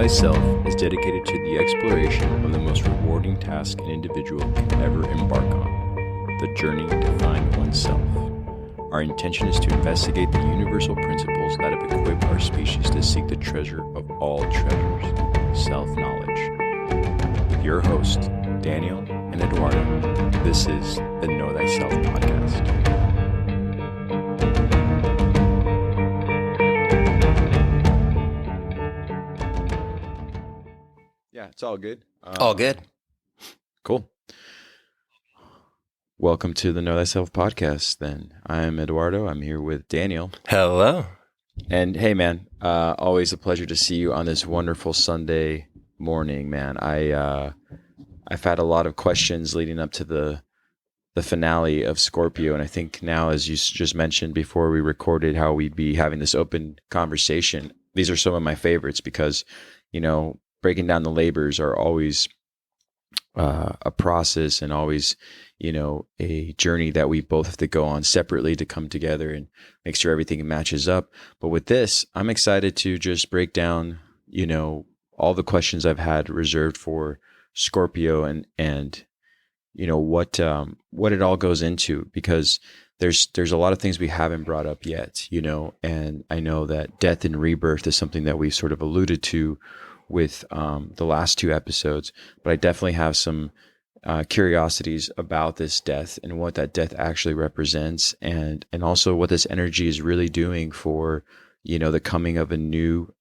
Thyself is dedicated to the exploration of the most rewarding task an individual can ever embark on, the journey to find oneself. Our intention is to investigate the universal principles that have equipped our species to seek the treasure of all treasures, self-knowledge. With your hosts, Daniel and Eduardo, this is the Know Thyself podcast. Yeah, it's all good. All good. Cool. Welcome to the Know Thyself podcast, then. I'm Eduardo. I'm here with Daniel. Hello. And hey, man, always a pleasure to see you on this wonderful Sunday morning, man. I've had a lot of questions leading up to the finale of Scorpio, and I think now, as you just mentioned before we recorded, how we'd be having this open conversation. These are some of my favorites because, you know, breaking down the labors are always a process and always, you know, a journey that we both have to go on separately to come together and make sure everything matches up. But with this, I'm excited to just break down, you know, all the questions I've had reserved for Scorpio and you know what it all goes into, because there's a lot of things we haven't brought up yet, you know, and I know that death and rebirth is something that we've sort of alluded to with the last two episodes, but I definitely have some curiosities about this death and what that death actually represents, and also what this energy is really doing for, you know, the coming of a new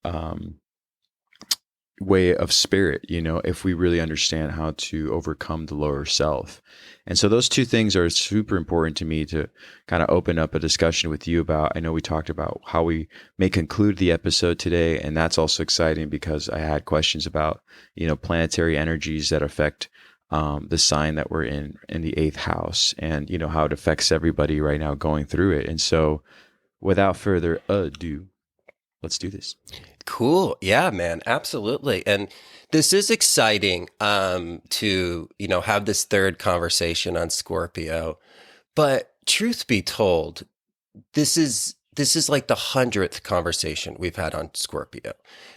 way of spirit, you know, if we really understand how to overcome the lower self. And so those two things are super important to me to kind of open up a discussion with you about. I know we talked about how we may conclude the episode today, and that's also exciting because I had questions about, you know, planetary energies that affect the sign that we're in the 8th house, and, you know, how it affects everybody right now going through it. And so without further ado, let's do this. Cool. Yeah, man. Absolutely. And this is exciting to, you know, have this third conversation on Scorpio. But truth be told, this is like the 100th conversation we've had on Scorpio,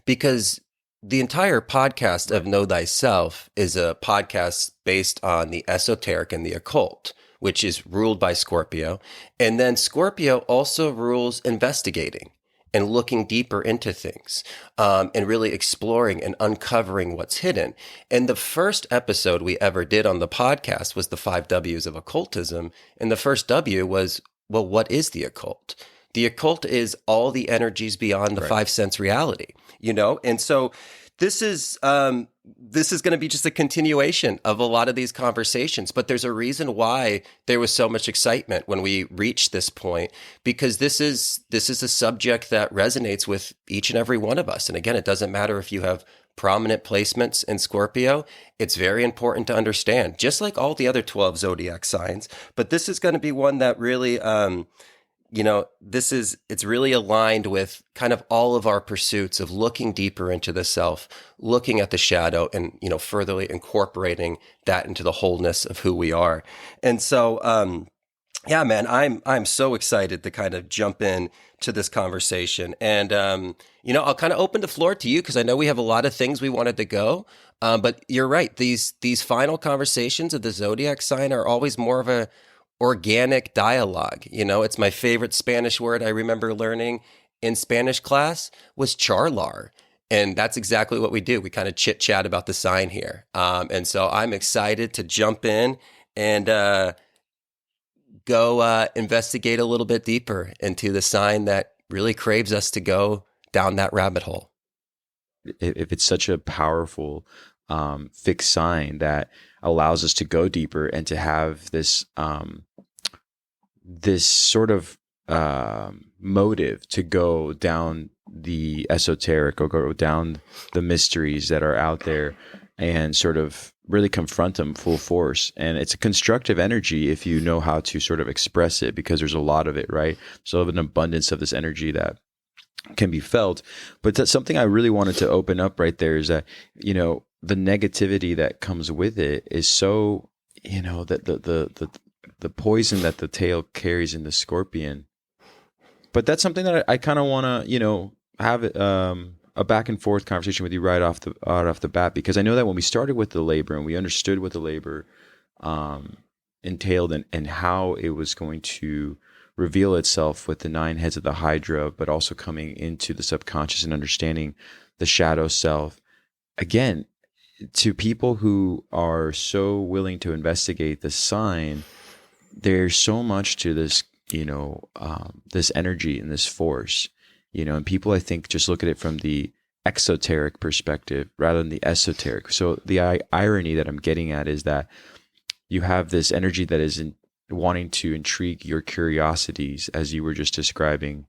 because the entire podcast of Know Thyself is a podcast based on the esoteric and the occult, which is ruled by Scorpio. And then Scorpio also rules investigating and looking deeper into things, and really exploring and uncovering what's hidden. And the first episode we ever did on the podcast was the 5 W's of occultism. And the first W was, well, what is the occult? The occult is all the energies beyond the 5 sense reality, you know? And so this is going to be just a continuation of a lot of these conversations, but there's a reason why there was so much excitement when we reached this point, because this is a subject that resonates with each and every one of us. And again, it doesn't matter if you have prominent placements in Scorpio. It's very important to understand, just like all the other 12 zodiac signs. But this is going to be one that really, you know, it's really aligned with kind of all of our pursuits of looking deeper into the self, looking at the shadow, and, you know, furtherly incorporating that into the wholeness of who we are. And so, yeah, man, I'm so excited to kind of jump in to this conversation. And, you know, I'll kind of open the floor to you because I know we have a lot of things we wanted to go. But you're right. These final conversations of the zodiac sign are always more of a organic dialogue. You know, it's my favorite Spanish word I remember learning in Spanish class was charlar. And that's exactly what we do. We kind of chit chat about the sign here. And so I'm excited to jump in and go investigate a little bit deeper into the sign that really craves us to go down that rabbit hole. If it's such a powerful fixed sign that allows us to go deeper and to have this this sort of motive to go down the esoteric or go down the mysteries that are out there and sort of really confront them full force. And it's a constructive energy if you know how to sort of express it, because there's a lot of it, right? So an abundance of this energy that can be felt. But that's something I really wanted to open up right there, is that, you know, the negativity that comes with it is so, you know, that the poison that the tail carries in the scorpion. But that's something that I kind of want to, you know, have a back and forth conversation with you right off the bat, because I know that when we started with the labor and we understood what the labor entailed and how it was going to reveal itself with the 9 heads of the Hydra, but also coming into the subconscious and understanding the shadow self. Again, to people who are so willing to investigate the sign, there's so much to this, this energy and this force, and people, I think, just look at it from the exoteric perspective rather than the esoteric. So the irony that I'm getting at is that you have this energy that is wanting to intrigue your curiosities, as you were just describing,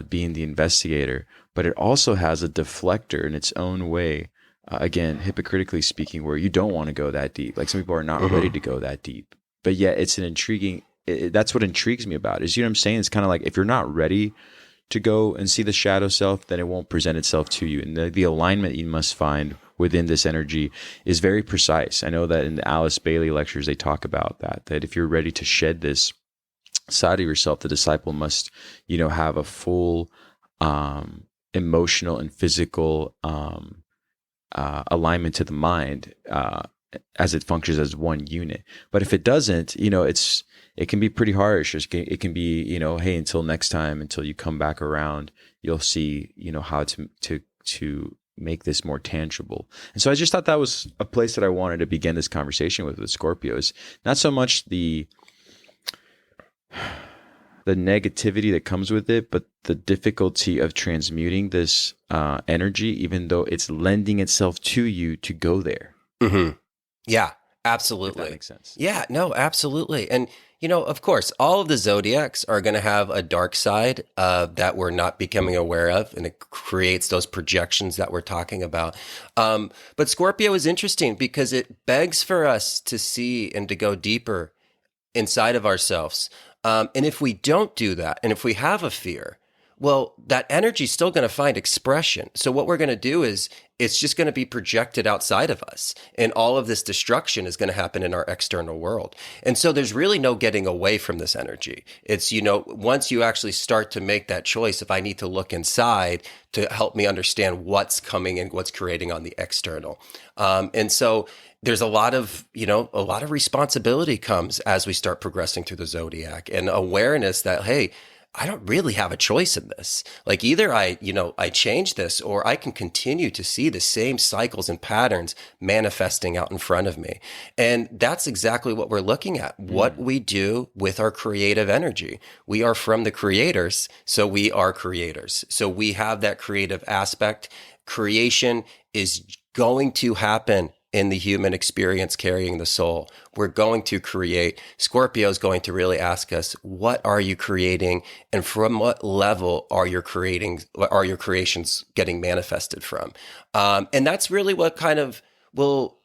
being the investigator, but it also has a deflector in its own way. Again, hypocritically speaking, where you don't want to go that deep. Like some people are not ready to go that deep, but yet it's an intriguing. That's what intrigues me about it. Is, you know what I'm saying? It's kind of like if you're not ready to go and see the shadow self, then it won't present itself to you. And the alignment you must find within this energy is very precise. I know that in the Alice Bailey lectures, they talk about that if you're ready to shed this side of yourself, the disciple must, have a full emotional and physical alignment to the mind as it functions as one unit. But if it doesn't, it can be pretty harsh. It can be, hey, until next time, until you come back around, you'll see, how to make this more tangible. And so I just thought that was a place that I wanted to begin this conversation with Scorpio. Is not so much the negativity that comes with it, but the difficulty of transmuting this energy, even though it's lending itself to you to go there. Mm-hmm. Yeah, absolutely. If that makes sense. Yeah, no, absolutely. And, of course, all of the zodiacs are going to have a dark side that we're not becoming aware of, and it creates those projections that we're talking about. But Scorpio is interesting because it begs for us to see and to go deeper inside of ourselves. And if we don't do that, and if we have a fear, well, that energy is still going to find expression. So what we're going to do is it's just going to be projected outside of us. And all of this destruction is going to happen in our external world. And so there's really no getting away from this energy. It's, once you actually start to make that choice, if I need to look inside to help me understand what's coming and what's creating on the external. And so there's a lot of responsibility comes as we start progressing through the zodiac, and awareness that, hey, I don't really have a choice in this. Like either I change this, or I can continue to see the same cycles and patterns manifesting out in front of me. And that's exactly what we're looking at. What we do with our creative energy. We are from the creators, so we are creators. So we have that creative aspect. Creation is going to happen in the human experience, carrying the soul. We're going to create. Scorpio is going to really ask us, what are you creating? And from what level are your creations getting manifested from? And that's really what will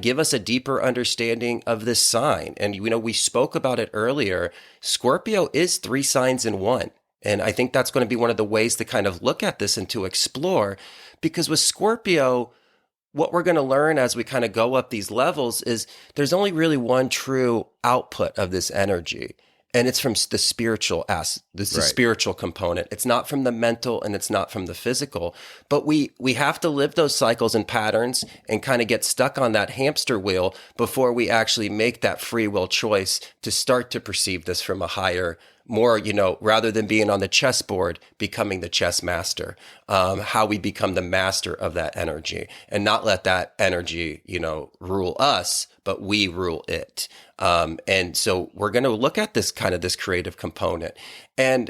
give us a deeper understanding of this sign. And, we spoke about it earlier. Scorpio is 3 signs in one. And I think that's going to be one of the ways to kind of look at this and to explore, because with Scorpio, what we're going to learn as we kind of go up these levels is there's only really one true output of this energy. And it's from the spiritual the spiritual component. It's not from the mental, and it's not from the physical. But we have to live those cycles and patterns and kind of get stuck on that hamster wheel before we actually make that free will choice to start to perceive this from a higher, more, rather than being on the chessboard, becoming the chess master, how we become the master of that energy and not let that energy, rule us, but we rule it. And so we're going to look at this creative component. And,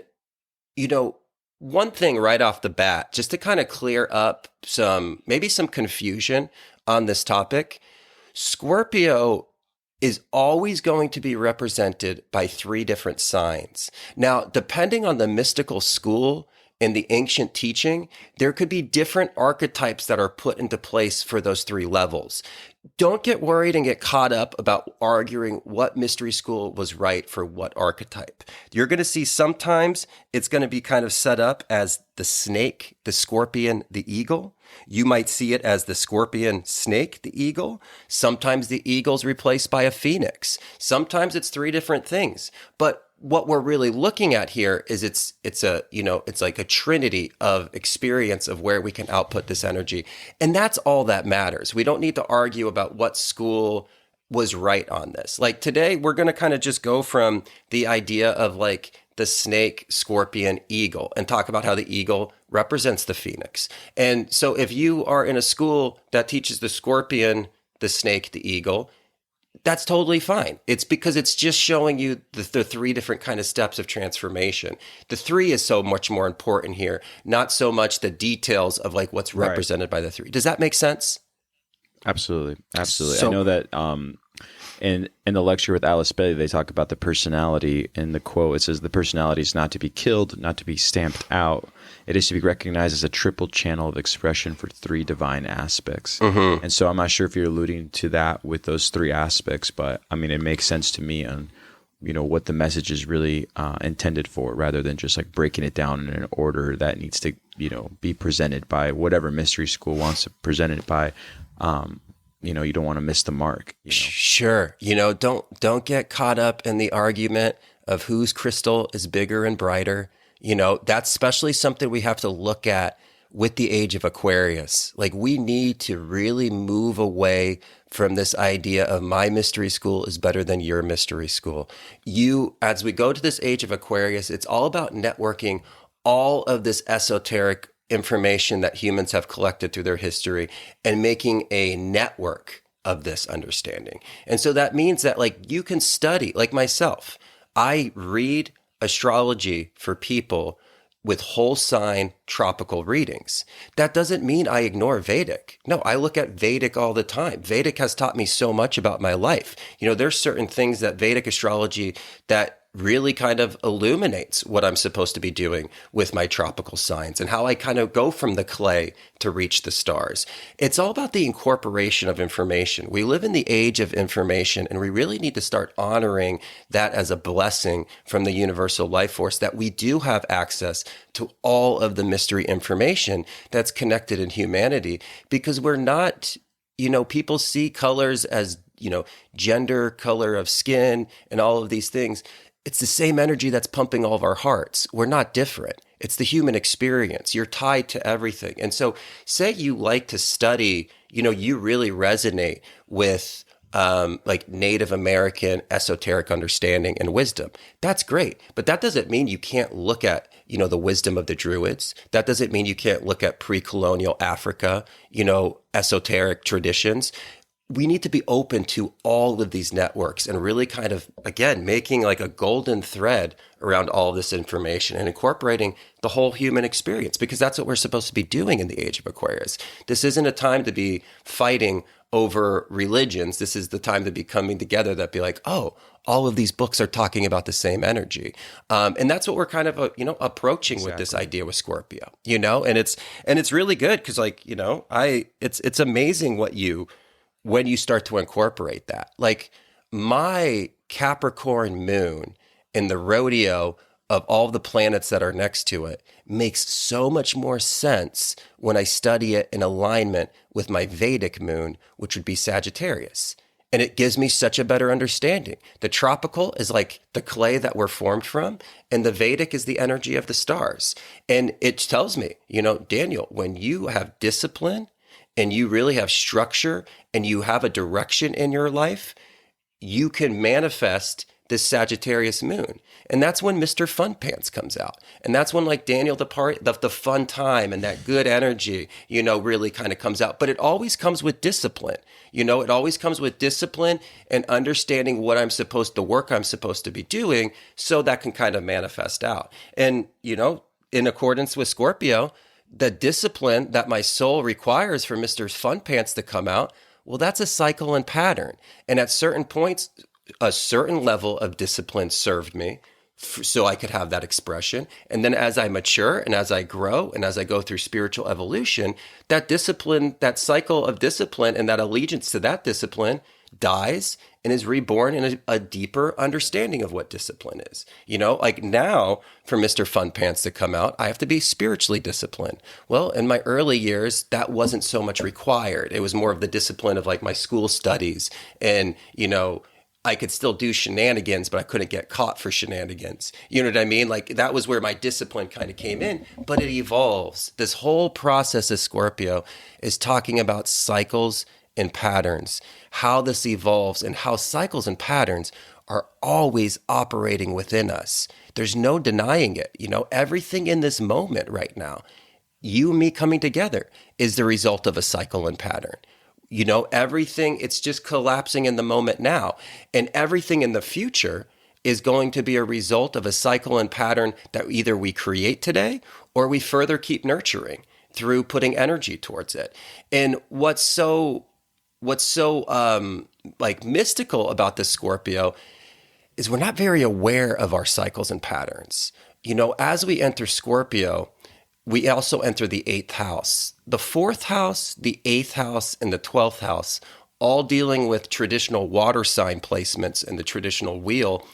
one thing right off the bat, just to kind of clear up maybe some confusion on this topic, Scorpio is always going to be represented by 3 different signs. Now, depending on the mystical school and the ancient teaching, there could be different archetypes that are put into place for those 3 levels. Don't get worried and get caught up about arguing what mystery school was right for what archetype. You're going to see sometimes it's going to be kind of set up as the snake, the scorpion, the eagle. You might see it as the scorpion, snake, the eagle. Sometimes the eagle's replaced by a phoenix. Sometimes it's 3 different things. But what we're really looking at here is it's a, it's like a trinity of experience of where we can output this energy. And that's all that matters. We don't need to argue about what school was right on this. Like today, we're going to kind of just go from the idea of like the snake, scorpion, eagle, and talk about how the eagle represents the phoenix. And so if you are in a school that teaches the scorpion, the snake, the eagle, that's totally fine. It's because it's just showing you the three different kind of steps of transformation. The three is so much more important here, not so much the details of like what's represented by the three. Does that make sense? Absolutely. Absolutely. So, I know that in the lecture with Alice Bailey, they talk about the personality. In the quote, it says, the personality is not to be killed, not to be stamped out. It is to be recognized as a triple channel of expression for three divine aspects. Mm-hmm. And so I'm not sure if you're alluding to that with those three aspects, but I mean, it makes sense to me on, what the message is really intended for, rather than just like breaking it down in an order that needs to, be presented by whatever mystery school wants to present it by. You don't want to miss the mark. Sure. Don't get caught up in the argument of whose crystal is bigger and brighter. That's especially something we have to look at with the age of Aquarius. Like we need to really move away from this idea of my mystery school is better than your mystery school. As we go to this age of Aquarius, it's all about networking all of this esoteric information that humans have collected through their history and making a network of this understanding. And so that means that like you can study, like myself, I read astrology for people with whole sign tropical readings. That doesn't mean I ignore Vedic. No, I look at Vedic all the time. Vedic has taught me so much about my life. There's certain things that Vedic astrology that really kind of illuminates what I'm supposed to be doing with my tropical signs and how I kind of go from the clay to reach the stars. It's all about the incorporation of information. We live in the age of information, and we really need to start honoring that as a blessing from the universal life force, that we do have access to all of the mystery information that's connected in humanity, because we're not, people see colors as, gender, color of skin, and all of these things. It's the same energy that's pumping all of our hearts. We're not different. It's the human experience. You're tied to everything. And so say you like to study, you really resonate with like Native American esoteric understanding and wisdom. That's great. But that doesn't mean you can't look at, the wisdom of the Druids. That doesn't mean you can't look at pre-colonial Africa, esoteric traditions. We need to be open to all of these networks and really kind of, again, making like a golden thread around all of this information and incorporating the whole human experience, because that's what we're supposed to be doing in the age of Aquarius. This isn't a time to be fighting over religions. This is the time to be coming together that be like, oh, all of these books are talking about the same energy. And that's what we're kind of, approaching with this idea with Scorpio, and it's really good. Cause like, it's amazing when you start to incorporate that. Like my Capricorn moon in the rodeo of all the planets that are next to it makes so much more sense when I study it in alignment with my Vedic moon, which would be Sagittarius. And it gives me such a better understanding. The tropical is like the clay that we're formed from, and the Vedic is the energy of the stars. And it tells me, Daniel, when you have discipline and you really have structure and you have a direction in your life, you can manifest this Sagittarius moon. And that's when Mr. Fun Pants comes out. And that's when like Daniel, the fun time and that good energy, really kind of comes out. But it always comes with discipline. It always comes with discipline and understanding what the work I'm supposed to be doing, so that can kind of manifest out. And, in accordance with Scorpio, the discipline that my soul requires for Mr. Fun Pants to come out, well, that's a cycle and pattern. And at certain points, a certain level of discipline served me so I could have that expression. And then as I mature and as I grow and as I go through spiritual evolution, that discipline, that cycle of discipline and that allegiance to that discipline dies and is reborn in a deeper understanding of what discipline is. Like now for Mr. Fun Pants to come out, I have to be spiritually disciplined. Well, in my early years, that wasn't so much required. It was more of the discipline of like my school studies and, I could still do shenanigans, but I couldn't get caught for shenanigans. You know what I mean? Like that was where my discipline kind of came in, but it evolves. This whole process of Scorpio is talking about cycles and patterns, how this evolves and how cycles and patterns are always operating within us. There's no denying it. You know, everything in this moment right now, you and me coming together is the result of a cycle and pattern. You know, everything, it's just collapsing in the moment now. And everything in the future is going to be a result of a cycle and pattern that either we create today or we further keep nurturing through putting energy towards it. And what's so like mystical about this Scorpio is we're not very aware of our cycles and patterns. You know, as we enter Scorpio, we also enter the 8th house. The 4th house, the 8th house, and the 12th house, all dealing with traditional water sign placements and the traditional wheel,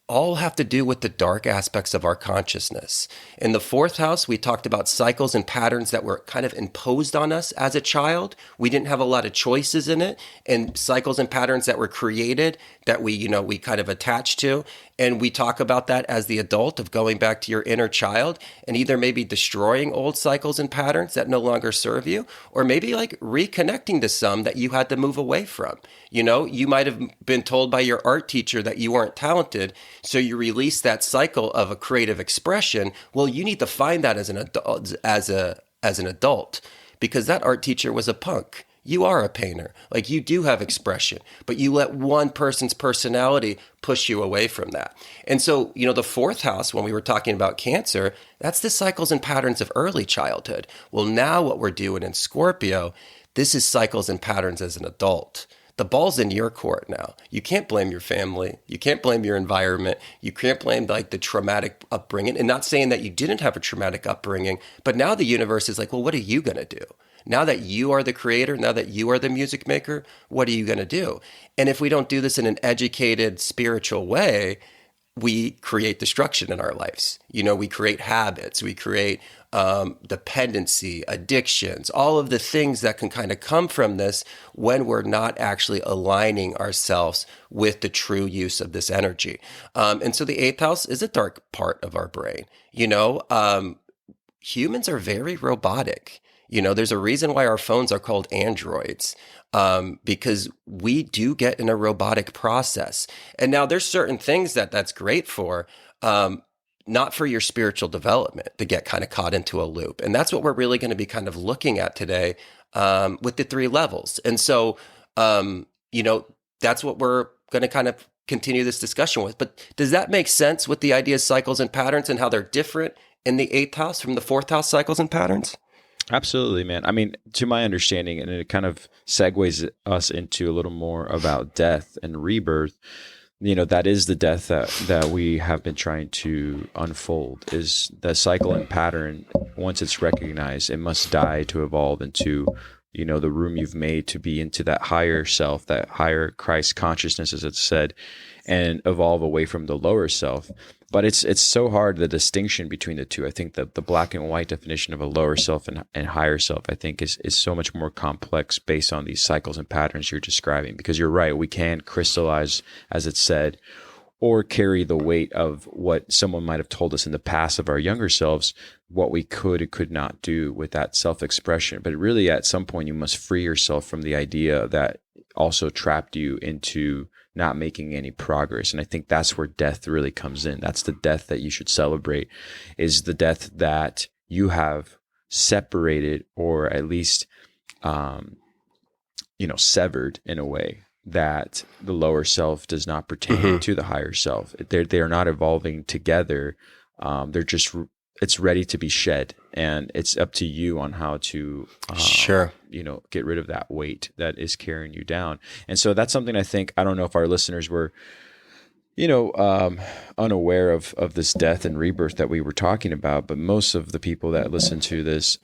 all have to do with the dark aspects of our consciousness. In the 4th house, we talked about cycles and patterns that were kind of imposed on us as a child. We didn't have a lot of choices in it, and cycles and patterns that were created that we kind of attached to. And we talk about that as the adult of going back to your inner child and either maybe destroying old cycles and patterns that no longer serve you, or maybe like reconnecting to some that you had to move away from. You know, you might have been told by your art teacher that you weren't talented, so you release that cycle of a creative expression. Well, you need to find that as an adult, as an adult, because that art teacher was a punk. You are a painter. Like you do have expression, but you let one person's personality push you away from that. And so, you know, the 4th house, when we were talking about Cancer, that's the cycles and patterns of early childhood. Well, now what we're doing in Scorpio, this is cycles and patterns as an adult. The ball's in your court now. You can't blame your family. You can't blame your environment. You can't blame like the traumatic upbringing. And not saying that you didn't have a traumatic upbringing, but now the universe is like, well, what are you going to do? Now that you are the creator, now that you are the music maker, what are you going to do? And if we don't do this in an educated, spiritual way, we create destruction in our lives. You know, we create habits, we create dependency, addictions, all of the things that can kind of come from this when we're not actually aligning ourselves with the true use of this energy. And so the 8th house is a dark part of our brain. You know, humans are very robotic. You know, there's a reason why our phones are called androids, because we do get in a robotic process. And now there's certain things that's great for, not for your spiritual development to get kind of caught into a loop. And that's what we're really going to be kind of looking at today, with the 3 levels. And so, you know, that's what we're going to kind of continue this discussion with. But does that make sense with the idea of cycles and patterns and how they're different in the 8th house from the 4th house cycles and patterns? Absolutely, man. I mean, to my understanding, and it kind of segues us into a little more about death and rebirth. You know, that is the death that we have been trying to unfold, is the cycle and pattern. Once it's recognized, it must die to evolve into, you know, the room you've made to be into that higher self, that higher Christ consciousness, as it's said, and evolve away from the lower self. But it's so hard, the distinction between the two. I think that the black and white definition of a lower self and higher self, I think is so much more complex based on these cycles and patterns you're describing. Because you're right, we can crystallize, as it's said, or carry the weight of what someone might have told us in the past of our younger selves, what we could or could not do with that self-expression. But really, at some point, you must free yourself from the idea that also trapped you into not making any progress. And I think that's where death really comes in. That's the death that you should celebrate, is the death that you have separated, or at least, severed in a way that the lower self does not pertain to the higher self. They are not evolving together. They're just, it's ready to be shed, and it's up to you on how to, get rid of that weight that is carrying you down. And so that's something I think, I don't know if our listeners were, unaware of this death and rebirth that we were talking about, but most of the people that listen to this,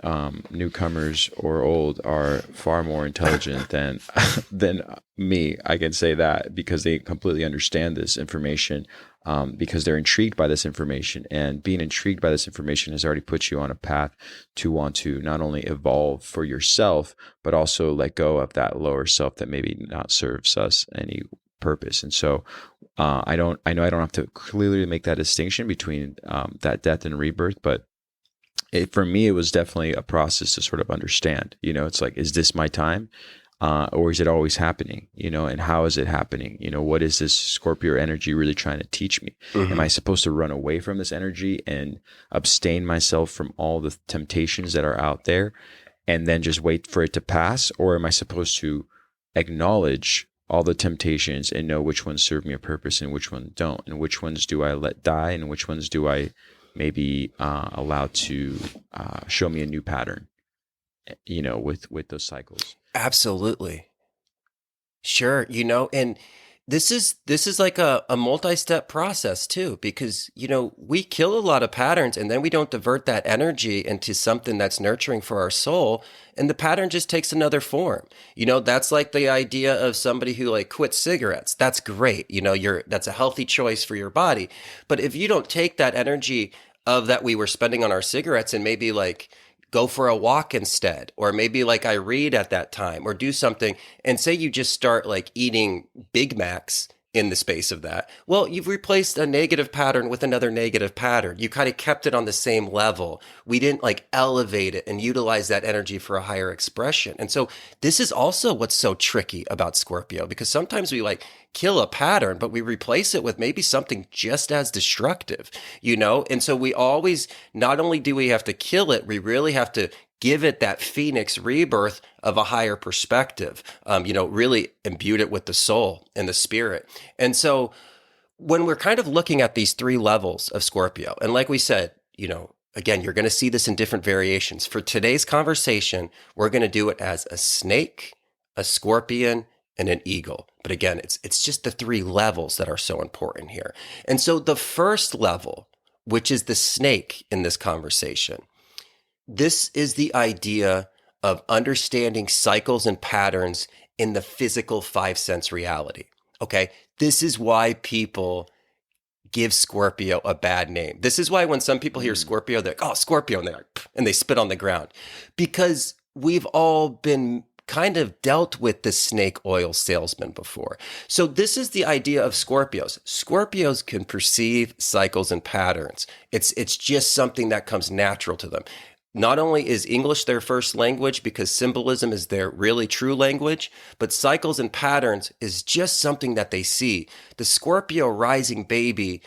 newcomers or old, are far more intelligent than me. I can say that because they completely understand this information, because they're intrigued by this information, and being intrigued by this information has already put you on a path to want to not only evolve for yourself, but also let go of that lower self that maybe not serves us any purpose. And so I know I don't have to clearly make that distinction between that death and rebirth, but for me, it was definitely a process to sort of understand, it's like, is this my time? Or is it always happening, and how is it happening? What is this Scorpio energy really trying to teach me? Mm-hmm. Am I supposed to run away from this energy and abstain myself from all the temptations that are out there and then just wait for it to pass? Or am I supposed to acknowledge all the temptations and know which ones serve me a purpose and which ones don't, and which ones do I let die and which ones do I maybe allow to show me a new pattern, with those cycles? Absolutely. Sure. And this is like a multi-step process too, because, we kill a lot of patterns and then we don't divert that energy into something that's nurturing for our soul. And the pattern just takes another form. That's like the idea of somebody who like quits cigarettes. That's great. That's a healthy choice for your body. But if you don't take that energy of that we were spending on our cigarettes and maybe like go for a walk instead, or maybe like I read at that time or do something, and say you just start like eating Big Macs in the space of that, well, you've replaced a negative pattern with another negative pattern. You kind of kept it on the same level. We didn't like elevate it and utilize that energy for a higher expression. And so this is also what's so tricky about Scorpio, because sometimes we like kill a pattern, but we replace it with maybe something just as destructive, And so we always, not only do we have to kill it, we really have to give it that phoenix rebirth of a higher perspective, really imbued it with the soul and the spirit. And so when we're kind of looking at these three levels of Scorpio, and like we said, again, you're going to see this in different variations. For today's conversation, we're going to do it as a snake, a scorpion, and an eagle. But again, it's just the three levels that are so important here. And so the first level, which is the snake in this conversation, this is the idea of understanding cycles and patterns in the physical five sense reality. Okay. This is why people give Scorpio a bad name. This is why when some people hear Scorpio, they're like, oh, Scorpio, and they spit on the ground, because we've all been kind of dealt with the snake oil salesman before. So this is the idea of Scorpios. Scorpios can perceive cycles and patterns. It's just something that comes natural to them. Not only is English their first language because symbolism is their really true language, but cycles and patterns is just something that they see. The Scorpio rising baby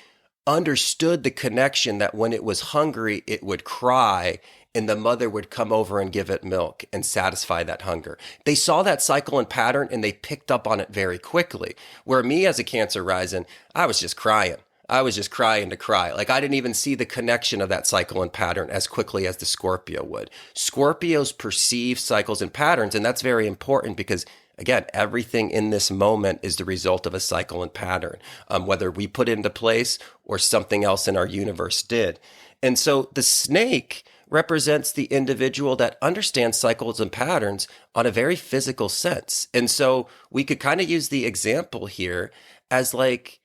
understood the connection that when it was hungry, it would cry and the mother would come over and give it milk and satisfy that hunger. They saw that cycle and pattern and they picked up on it very quickly. Where me as a Cancer rising, I was just crying. I was just crying to cry. Like I didn't even see the connection of that cycle and pattern as quickly as the Scorpio would. Scorpios perceive cycles and patterns, and that's very important because, again, everything in this moment is the result of a cycle and pattern, whether we put it into place or something else in our universe did. And so the snake represents the individual that understands cycles and patterns on a very physical sense. And so we could kind of use the example here as like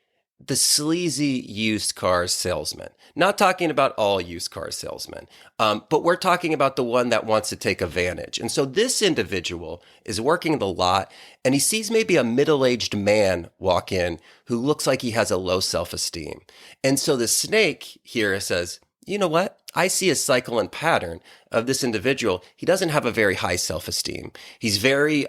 the sleazy used car salesman. Not talking about all used car salesmen, but we're talking about the one that wants to take advantage. And so this individual is working the lot and he sees maybe a middle-aged man walk in who looks like he has a low self-esteem. And so the snake here says, you know what? I see a cycle and pattern of this individual. He doesn't have a very high self-esteem. He's very,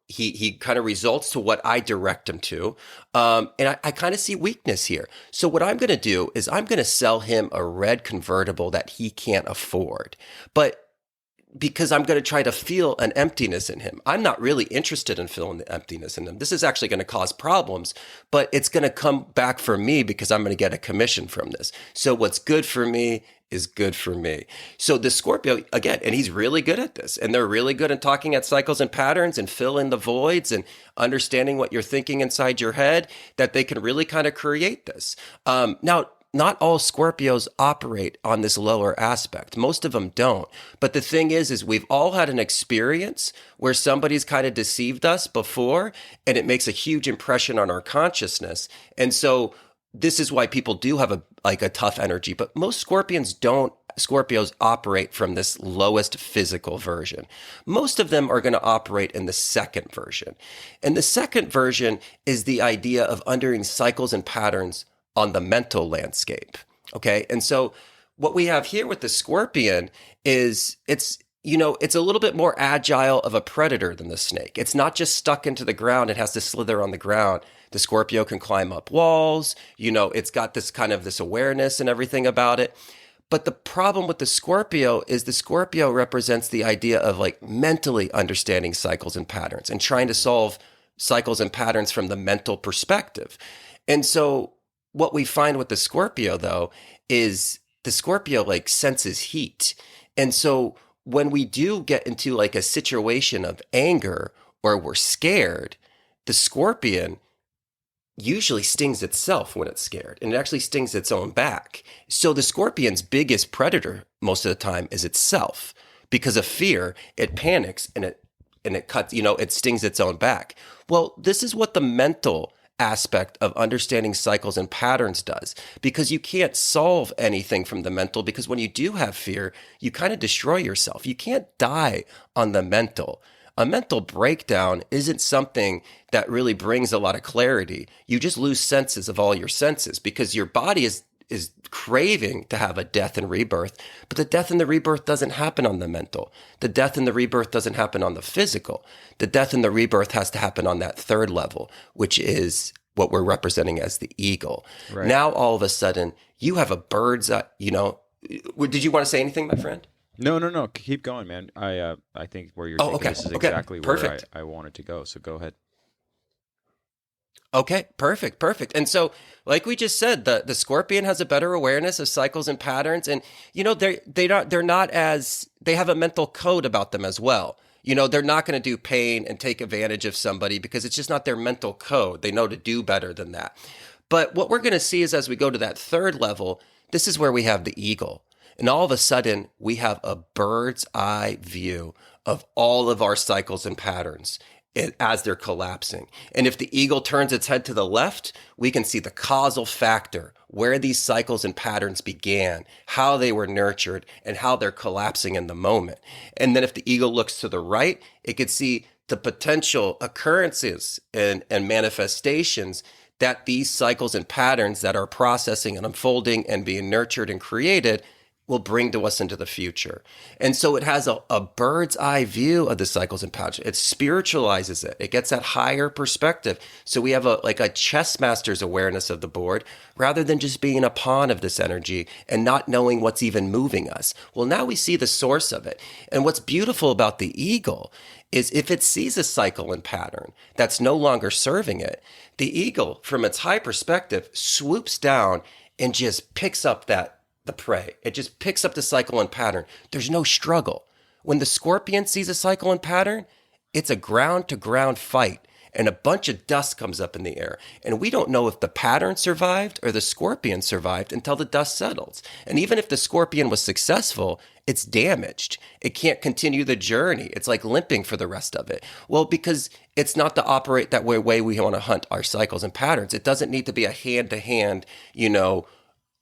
he kind of results to what I direct him to. And I kind of see weakness here. So what I'm going to do is I'm going to sell him a red convertible that he can't afford. But because I'm going to try to feel an emptiness in him. I'm not really interested in feeling the emptiness in him. This is actually going to cause problems, but it's going to come back for me because I'm going to get a commission from this. So what's good for me is good for me. So the Scorpio, again, and he's really good at this, and they're really good at talking at cycles and patterns and filling the voids and understanding what you're thinking inside your head, that they can really kind of create this. Now, not all Scorpios operate on this lower aspect. Most of them don't. But the thing is we've all had an experience where somebody's kind of deceived us before, and it makes a huge impression on our consciousness. And so this is why people do have a tough energy, but most Scorpions don't Scorpios operate from this lowest physical version. Most of them are going to operate in the second version. And the second version is the idea of understanding cycles and patterns on the mental landscape. Okay. And so what we have here with the Scorpion is it's a little bit more agile of a predator than the snake. It's not just stuck into the ground. It has to slither on the ground. The Scorpio can climb up walls. It's got this kind of this awareness and everything about it. But the problem with the Scorpio is the Scorpio represents the idea of like mentally understanding cycles and patterns and trying to solve cycles and patterns from the mental perspective. And so what we find with the Scorpio though is the Scorpio like senses heat. And so when we do get into like a situation of anger or we're scared, the Scorpion usually stings itself when it's scared, and it actually stings its own back. So the Scorpion's biggest predator most of the time is itself. Because of fear, it panics and it cuts, it stings its own back. Well, this is what the mental aspect of understanding cycles and patterns does, because you can't solve anything from the mental, because when you do have fear, you kind of destroy yourself. You can't die on the mental. A mental breakdown isn't something that really brings a lot of clarity. You just lose senses of all your senses because your body is craving to have a death and rebirth, but the death and the rebirth doesn't happen on the mental. The death and the rebirth doesn't happen on the physical. The death and the rebirth has to happen on that third level, which is what we're representing as the eagle. Right. Now, all of a sudden, you have a bird's eye, did you want to say anything, my friend? No. Keep going, man. I think where you're taking this is exactly where I wanted to go. So go ahead. Okay, perfect. And so, like we just said, the Scorpion has a better awareness of cycles and patterns, and they have a mental code about them as well. They're not going to do pain and take advantage of somebody because it's just not their mental code. They know to do better than that. But what we're going to see is as we go to that third level, this is where we have the eagle. And all of a sudden, we have a bird's eye view of all of our cycles and patterns as they're collapsing. And if the eagle turns its head to the left, we can see the causal factor, where these cycles and patterns began, how they were nurtured, and how they're collapsing in the moment. And then if the eagle looks to the right, it could see the potential occurrences and manifestations that these cycles and patterns that are processing and unfolding and being nurtured and created will bring to us into the future. And so it has a bird's eye view of the cycles and patterns. It spiritualizes it. It gets that higher perspective. So we have a chess master's awareness of the board rather than just being a pawn of this energy and not knowing what's even moving us. Well, now we see the source of it. And what's beautiful about the eagle is if it sees a cycle and pattern that's no longer serving it, the eagle, from its high perspective, swoops down and just picks up the prey. It just picks up the cycle and pattern. There's no struggle. When the Scorpion sees a cycle and pattern, it's a ground to ground fight and a bunch of dust comes up in the air. And we don't know if the pattern survived or the Scorpion survived until the dust settles. And even if the Scorpion was successful, it's damaged. It can't continue the journey. It's like limping for the rest of it. Well, because it's not to operate that way we want to hunt our cycles and patterns. It doesn't need to be a hand-to-hand,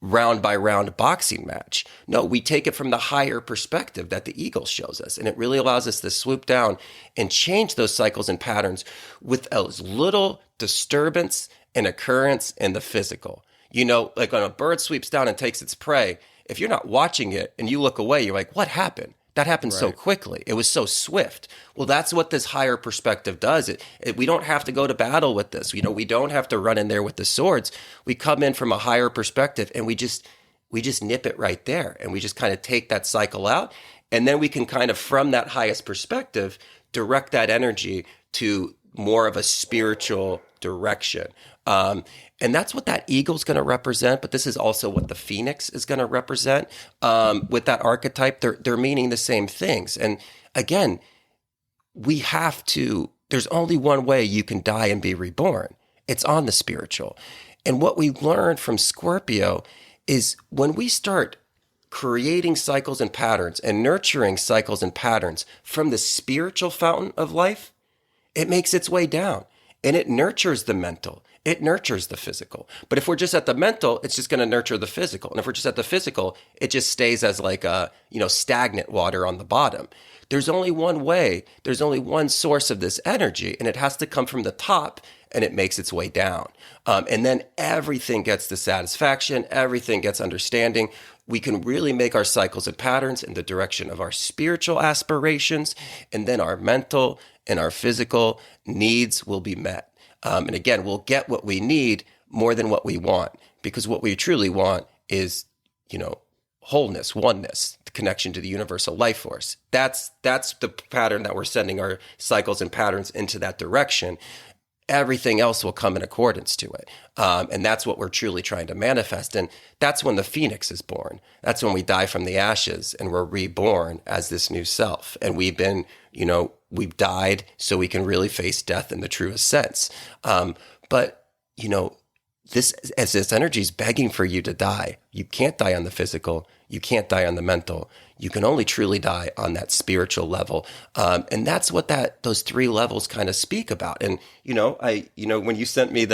round by round boxing match. No, we take it from the higher perspective that the eagle shows us. And it really allows us to swoop down and change those cycles and patterns with as little disturbance and occurrence in the physical. Like when a bird sweeps down and takes its prey, if you're not watching it and you look away, you're like, what happened? That happened so quickly. It was so swift. Well, that's what this higher perspective does. We don't have to go to battle with this. We don't have to run in there with the swords. We come in from a higher perspective and we just nip it right there. And we just kind of take that cycle out. And then we can kind of, from that highest perspective, direct that energy to more of a spiritual direction. And that's what that eagle's going to represent, but this is also what the phoenix is going to represent. With that archetype, they're meaning the same things. And again, there's only one way you can die and be reborn. It's on the spiritual. And what we learned from Scorpio is when we start creating cycles and patterns and nurturing cycles and patterns from the spiritual fountain of life, it makes its way down and it nurtures the mental it nurtures the physical. But if we're just at the mental, it's just going to nurture the physical. And if we're just at the physical, it just stays as like a, stagnant water on the bottom. There's only one way, there's only one source of this energy, and it has to come from the top, and it makes its way down. And then everything gets the satisfaction, everything gets understanding. We can really make our cycles and patterns in the direction of our spiritual aspirations, and then our mental and our physical needs will be met. And again, we'll get what we need more than what we want, because what we truly want is, wholeness, oneness, the connection to the universal life force. That's the pattern that we're sending our cycles and patterns into that direction. Everything else will come in accordance to it. And that's what we're truly trying to manifest. And that's when the phoenix is born. That's when we die from the ashes and we're reborn as this new self. And we've been, we've died so we can really face death in the truest sense. But this energy is begging for you to die. You can't die on the physical. You can't die on the mental. You can only truly die on that spiritual level. And that's what those three levels kind of speak about. And, when you sent me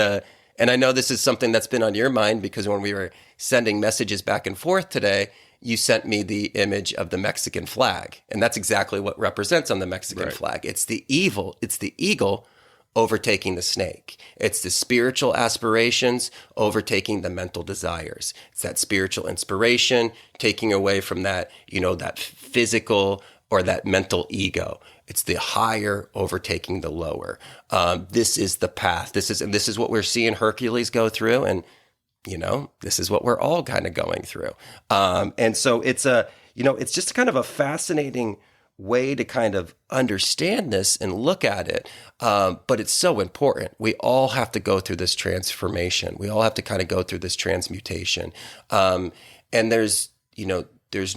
and I know this is something that's been on your mind, because when we were sending messages back and forth today, you sent me the image of the Mexican flag. And that's exactly what represents on the Mexican flag. It's the eagle overtaking the snake. It's the spiritual aspirations overtaking the mental desires. It's that spiritual inspiration taking away from that, that physical or that mental ego. It's the higher overtaking the lower. This is the path. This is what we're seeing Hercules go through. And, this is what we're all kind of going through. And so it's it's just kind of a fascinating way to kind of understand this and look at it. But it's so important. We all have to go through this transformation. We all have to kind of go through this transmutation. And there's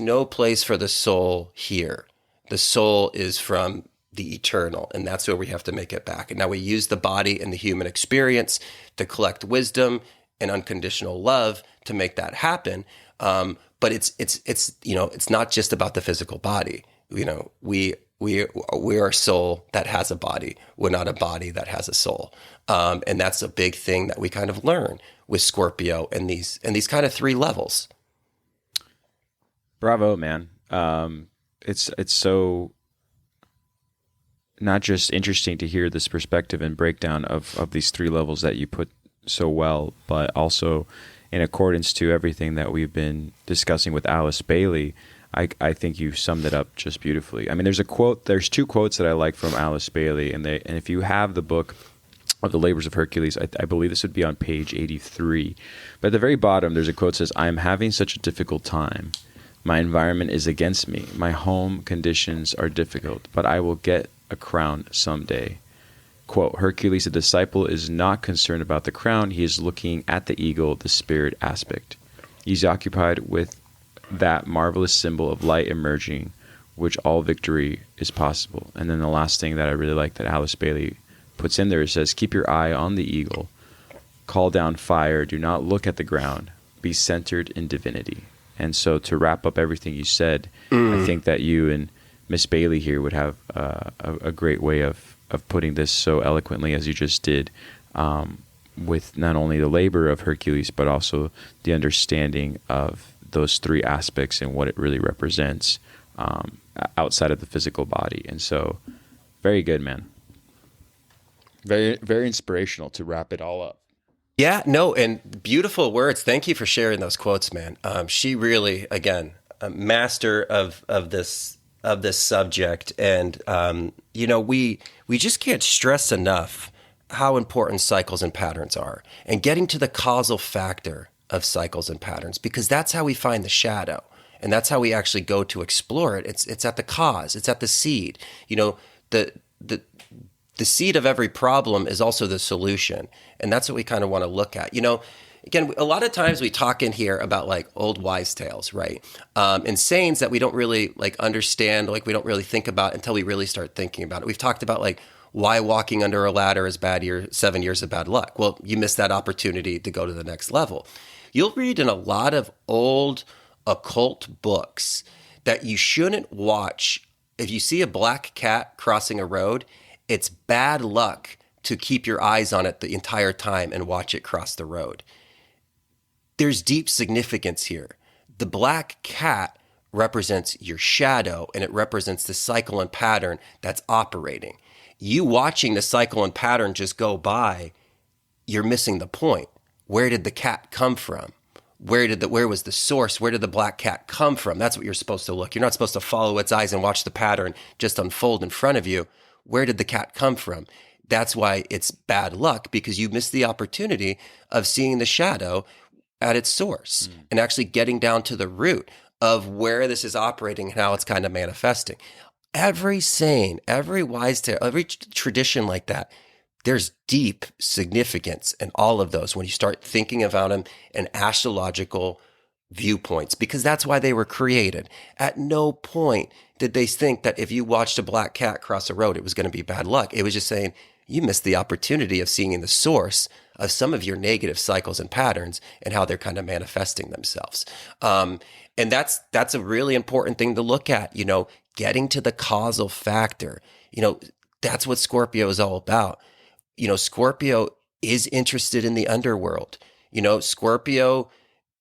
no place for the soul here. The soul is from the eternal, and that's where we have to make it back. And now we use the body and the human experience to collect wisdom and unconditional love to make that happen. But it's not just about the physical body. We are a soul that has a body. We're not a body that has a soul. And that's a big thing that we kind of learn with Scorpio and these kind of three levels. Bravo, man. It's so not just interesting to hear this perspective and breakdown of these three levels that you put so well, but also in accordance to everything that we've been discussing with Alice Bailey. I think you summed it up just beautifully. I mean, there's two quotes that I like from Alice Bailey, and if you have the book of the Labors of Hercules, I believe this would be on page 83. But at the very bottom, there's a quote that says, "I am having such a difficult time. My environment is against me. My home conditions are difficult, but I will get a crown someday." Quote, "Hercules, the disciple, is not concerned about the crown. He is looking at the eagle, the spirit aspect. He's occupied with that marvelous symbol of light emerging, which all victory is possible." And then the last thing that I really like that Alice Bailey puts in there, it says, "Keep your eye on the eagle. Call down fire. Do not look at the ground. Be centered in divinity." And so to wrap up everything you said, I think that you and Miss Bailey here would have a great way of putting this so eloquently as you just did, with not only the labor of Hercules, but also the understanding of those three aspects and what it really represents outside of the physical body. And so very good, man. Very, very inspirational to wrap it all up. Yeah, no, and beautiful words. Thank you for sharing those quotes, man. She really, again, a master of this subject. And, we just can't stress enough how important cycles and patterns are, and getting to the causal factor of cycles and patterns, because that's how we find the shadow, and that's how we actually go to explore it. It's at the cause. It's at the seed. The seed of every problem is also the solution, and that's what we kind of want to look at. Again, a lot of times we talk in here about like old wives' tales, right? And sayings that we don't really like understand, like we don't really think about until we really start thinking about it. We've talked about like why walking under a ladder is 7 years of bad luck. Well, you missed that opportunity to go to the next level. You'll read in a lot of old occult books that you shouldn't watch. If you see a black cat crossing a road, it's bad luck to keep your eyes on it the entire time and watch it cross the road. There's deep significance here. The black cat represents your shadow, and it represents the cycle and pattern that's operating. You watching the cycle and pattern just go by, you're missing the point. Where did the cat come from? Where was the source? Where did the black cat come from? That's what you're supposed to look. You're not supposed to follow its eyes and watch the pattern just unfold in front of you. Where did the cat come from? That's why it's bad luck, because you missed the opportunity of seeing the shadow at its source and actually getting down to the root of where this is operating and how it's kind of manifesting. Every sane, every wise tale, every tradition like that, there's deep significance in all of those when you start thinking about them in astrological viewpoints, because that's why they were created. At no point did they think that if you watched a black cat cross a road, it was going to be bad luck. It was just saying you missed the opportunity of seeing the source of some of your negative cycles and patterns and how they're kind of manifesting themselves. And that's a really important thing to look at, getting to the causal factor. That's what Scorpio is all about. Scorpio is interested in the underworld. Scorpio,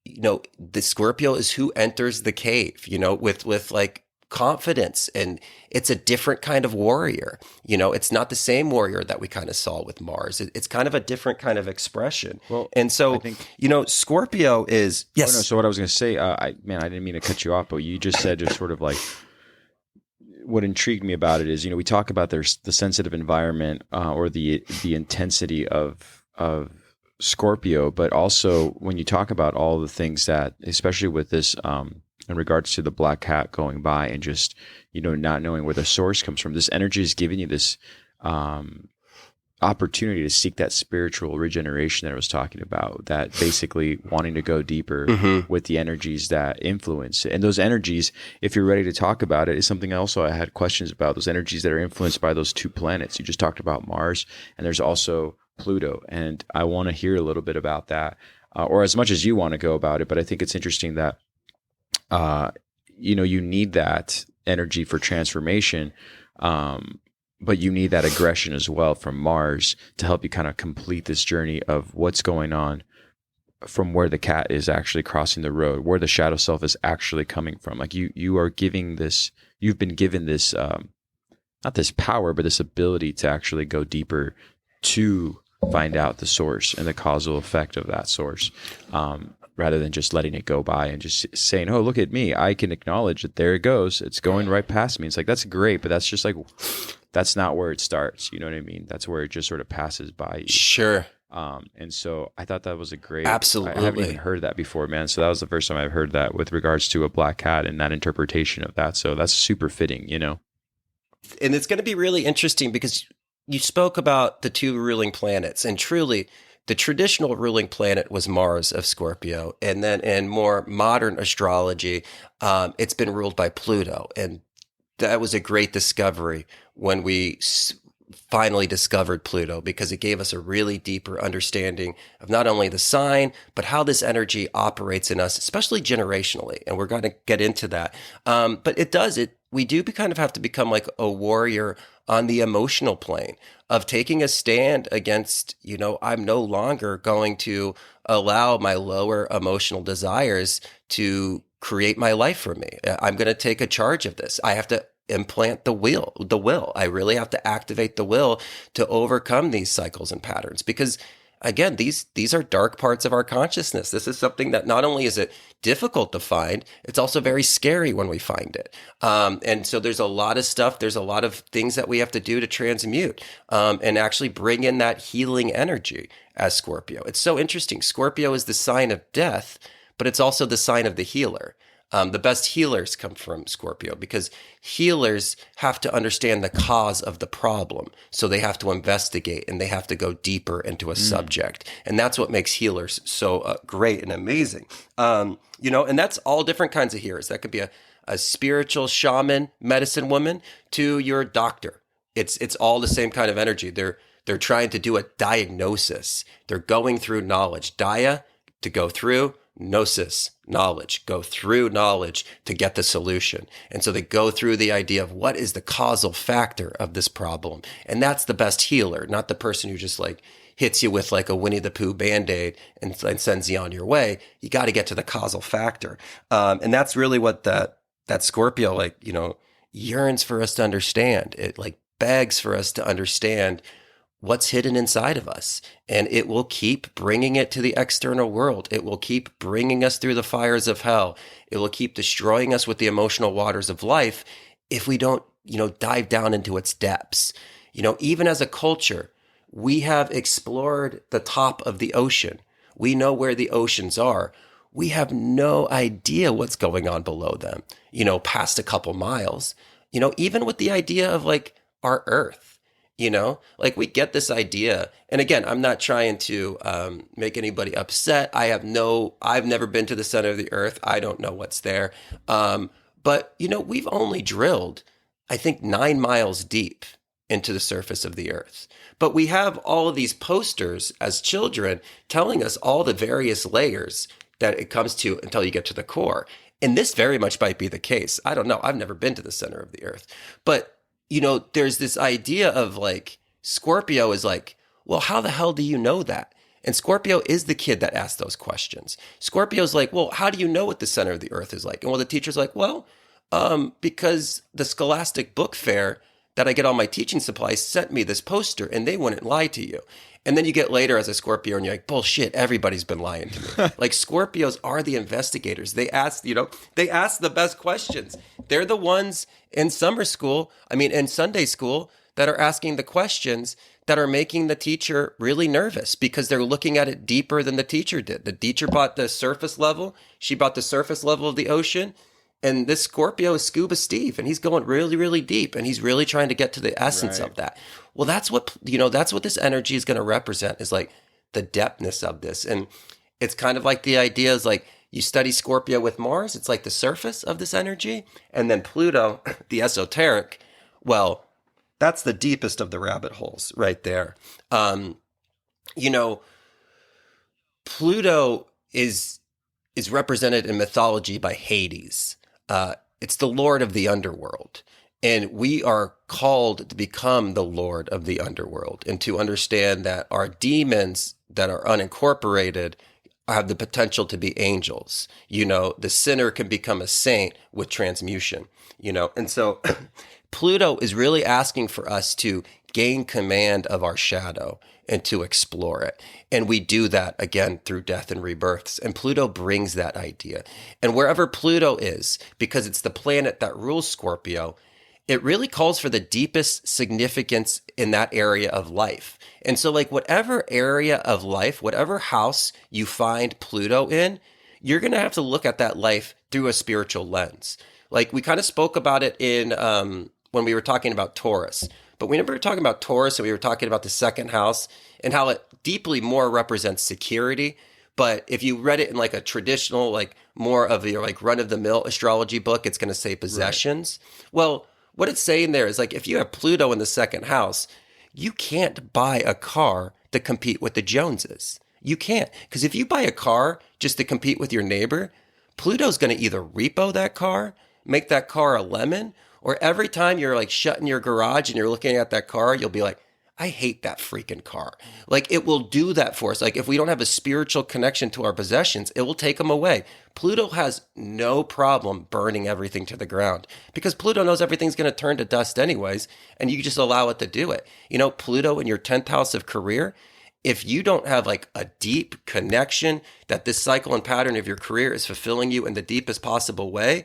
the Scorpio is who enters the cave, with like confidence, and it's a different kind of warrior. It's not the same warrior that we kind of saw with Mars. It's kind of a different kind of expression. Well, and so, I think, Scorpio is, yes. Oh, no, so what I was going to say, I didn't mean to cut you off, but you just said just sort of like, what intrigued me about it is, we talk about the sensitive environment or the intensity of Scorpio, but also when you talk about all the things that, especially with this, in regards to the black cat going by and just, not knowing where the source comes from, this energy is giving you this opportunity to seek that spiritual regeneration that I was talking about, that basically wanting to go deeper with the energies that influence it. And those energies, if you're ready to talk about it, is something also I had questions about, those energies that are influenced by those two planets. You just talked about Mars, and there's also Pluto. And I want to hear a little bit about that, or as much as you want to go about it. But I think it's interesting that, you need that energy for transformation. But you need that aggression as well from Mars to help you kind of complete this journey of what's going on from where the cat is actually crossing the road, where the shadow self is actually coming from. Like you are giving this, you've been given this, not this power, but this ability to actually go deeper to find out the source and the causal effect of that source. Rather than just letting it go by and just saying, oh, look at me. I can acknowledge that there it goes. It's going right past me. It's like, that's great, but that's just like, that's not where it starts. You know what I mean? That's where it just sort of passes by you. Sure. And so I thought that was a great, absolutely. I haven't even heard that before, man. So that was the first time I've heard that with regards to a black cat and that interpretation of that. So that's super fitting, And it's going to be really interesting because you spoke about the two ruling planets, and truly, the traditional ruling planet was Mars of Scorpio. And then in more modern astrology, it's been ruled by Pluto. And that was a great discovery when we finally discovered Pluto, because it gave us a really deeper understanding of not only the sign, but how this energy operates in us, especially generationally. And we're going to get into that. But we do kind of have to become like a warrior on the emotional plane of taking a stand against, I'm no longer going to allow my lower emotional desires to create my life for me. I'm going to take a charge of this. I have to implant the will. I really have to activate the will to overcome these cycles and patterns, because again, these are dark parts of our consciousness. This is something that not only is it difficult to find, it's also very scary when we find it. And so there's a lot of stuff, there's a lot of things that we have to do to transmute and actually bring in that healing energy as Scorpio. It's so interesting. Scorpio is the sign of death, but it's also the sign of the healer. The best healers come from Scorpio, because healers have to understand the cause of the problem. So they have to investigate and they have to go deeper into a subject. And that's what makes healers so great and amazing. And that's all different kinds of healers. That could be a spiritual shaman, medicine woman, to your doctor. It's all the same kind of energy. They're trying to do a diagnosis. They're going through knowledge. To go through, gnosis, knowledge, go through knowledge to get the solution. And so they go through the idea of what is the causal factor of this problem. And that's the best healer, not the person who just like hits you with like a Winnie the Pooh Band-Aid and sends you on your way. You got to get to the causal factor. And that's really what that Scorpio, like, yearns for us to understand. It like begs for us to understand what's hidden inside of us. And it will keep bringing it to the external world. It will keep bringing us through the fires of hell. It will keep destroying us with the emotional waters of life if we don't, dive down into its depths. Even as a culture, we have explored the top of the ocean. We know where the oceans are. We have no idea what's going on below them, past a couple miles, even with the idea of like our Earth. Like we get this idea. And again, I'm not trying to make anybody upset. I've never been to the center of the earth. I don't know what's there. But we've only drilled, I think, 9 miles deep into the surface of the earth. But we have all of these posters as children telling us all the various layers that it comes to until you get to the core. And this very much might be the case. I don't know. I've never been to the center of the earth. But there's this idea of like, Scorpio is like, well, how the hell do you know that? And Scorpio is the kid that asks those questions. Scorpio's like, well, how do you know what the center of the earth is like? And the teacher's like, well, because the Scholastic Book Fair that I get all my teaching supplies sent me this poster and they wouldn't lie to you. And then you get later as a Scorpio and you're like, bullshit, everybody's been lying to me. Like Scorpios are the investigators. They ask the best questions. They're the ones in in Sunday school that are asking the questions that are making the teacher really nervous because they're looking at it deeper than the teacher did. The teacher bought the surface level. She bought the surface level of the ocean. And this Scorpio is Scuba Steve, and he's going really, really deep, and he's really trying to get to the essence of that. Well, that's what this energy is going to represent, is like the depthness of this. And it's kind of like the idea is like you study Scorpio with Mars, it's like the surface of this energy. And then Pluto, the esoteric, well, that's the deepest of the rabbit holes right there. Pluto is represented in mythology by Hades. It's the lord of the underworld. And we are called to become the lord of the underworld and to understand that our demons that are unincorporated have the potential to be angels. The sinner can become a saint with transmutation, And so Pluto is really asking for us to gain command of our shadow and to explore it. And we do that, again, through death and rebirths. And Pluto brings that idea. And wherever Pluto is, because it's the planet that rules Scorpio, it really calls for the deepest significance in that area of life. And so like whatever area of life, whatever house you find Pluto in, you're going to have to look at that life through a spiritual lens. Like we kind of spoke about it in when we were talking about Taurus. But we were talking about Taurus and we were talking about the second house and how it deeply more represents security. But if you read it in like a traditional, like more of your like run-of-the-mill astrology book, it's going to say possessions. Right. Well, what it's saying there is like if you have Pluto in the second house, you can't buy a car to compete with the Joneses. You can't. Because if you buy a car just to compete with your neighbor, Pluto's going to either repo that car, make that car a lemon, or every time you're like shutting your garage and you're looking at that car, you'll be like, I hate that freaking car. Like it will do that for us. Like if we don't have a spiritual connection to our possessions, it will take them away. Pluto has no problem burning everything to the ground because Pluto knows everything's going to turn to dust anyways. And you just allow it to do it. Pluto in your 10th house of career, if you don't have like a deep connection that this cycle and pattern of your career is fulfilling you in the deepest possible way,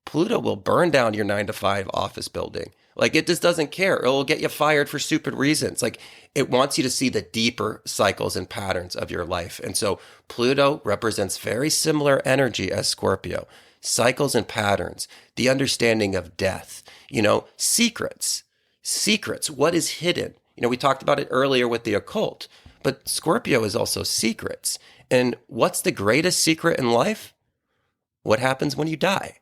Pluto will burn down your 9-to-5 office building. Like it just doesn't care. It will get you fired for stupid reasons. Like it wants you to see the deeper cycles and patterns of your life. And so Pluto represents very similar energy as Scorpio. Cycles and patterns, the understanding of death, secrets, what is hidden. We talked about it earlier with the occult, but Scorpio is also secrets. And what's the greatest secret in life? What happens when you die?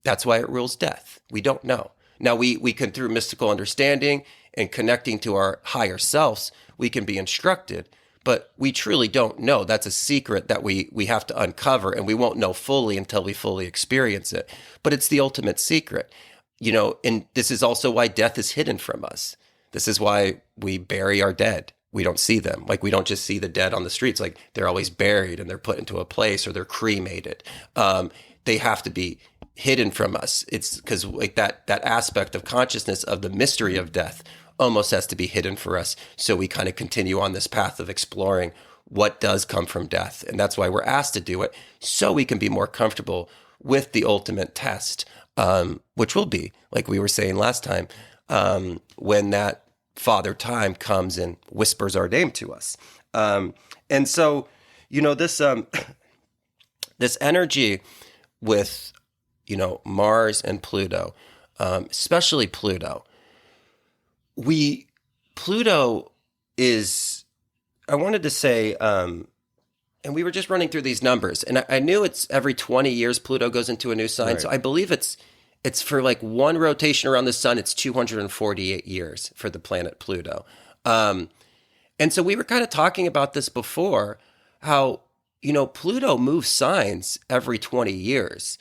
That's why it rules death. We don't know. Now, we can, through mystical understanding and connecting to our higher selves, we can be instructed. but we truly don't know. That's a secret that we have to uncover, and we won't know fully until we fully experience it. But it's the ultimate secret, and this is also why death is hidden from us. This is why we bury our dead. We don't see them. Like, we don't just see the dead on the streets. Like, they're always buried and they're put into a place, or they're cremated. They have to be hidden from us. It's because like that aspect of consciousness of the mystery of death almost has to be hidden for us. So we kind of continue on this path of exploring what does come from death. And that's why we're asked to do it, so we can be more comfortable with the ultimate test, which will be, like we were saying last time, when that Father Time comes and whispers our name to us. And so, this this energy with, Mars and Pluto, especially Pluto. Pluto is, I wanted to say, and we were just running through these numbers, and I knew it's every 20 years Pluto goes into a new sign. Right. So I believe it's for like one rotation around the sun, it's 248 years for the planet Pluto. And so we were kind of talking about this before, how, Pluto moves signs every 20 years.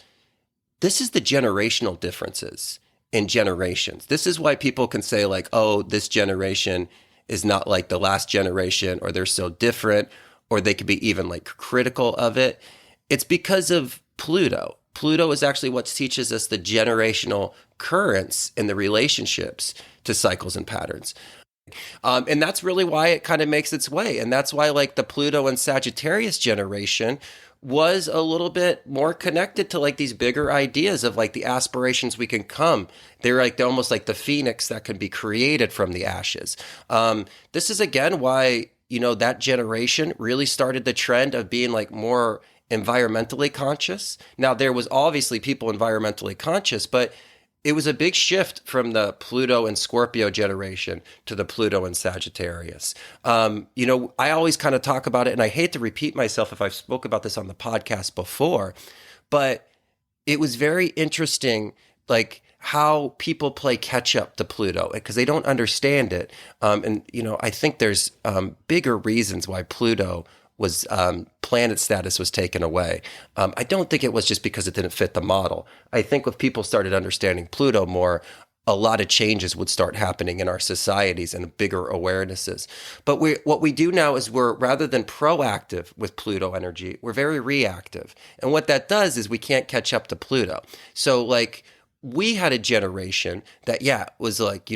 This is the generational differences in generations. This is why people can say like, oh, this generation is not like the last generation, or they're so different, or they could be even like critical of it. It's because of Pluto. Pluto is actually what teaches us the generational currents in the relationships to cycles and patterns. And that's really why it kind of makes its way. And that's why like the Pluto and Sagittarius generation was a little bit more connected to like these bigger ideas of like the aspirations we can come. They're almost like the phoenix that can be created from the ashes. This is again why, that generation really started the trend of being like more environmentally conscious. Now, there was obviously people environmentally conscious, but it was a big shift from the Pluto and Scorpio generation to the Pluto and Sagittarius. I always kind of talk about it, and I hate to repeat myself if I've spoke about this on the podcast before, but it was very interesting, like how people play catch up to Pluto because they don't understand it. I think there's bigger reasons why Pluto was planet status was taken away. I don't think it was just because it didn't fit the model. I think if people started understanding Pluto more, a lot of changes would start happening in our societies and bigger awarenesses. But what we do now is we're, rather than proactive with Pluto energy, we're very reactive. And what that does is we can't catch up to Pluto. So like we had a generation that, was like,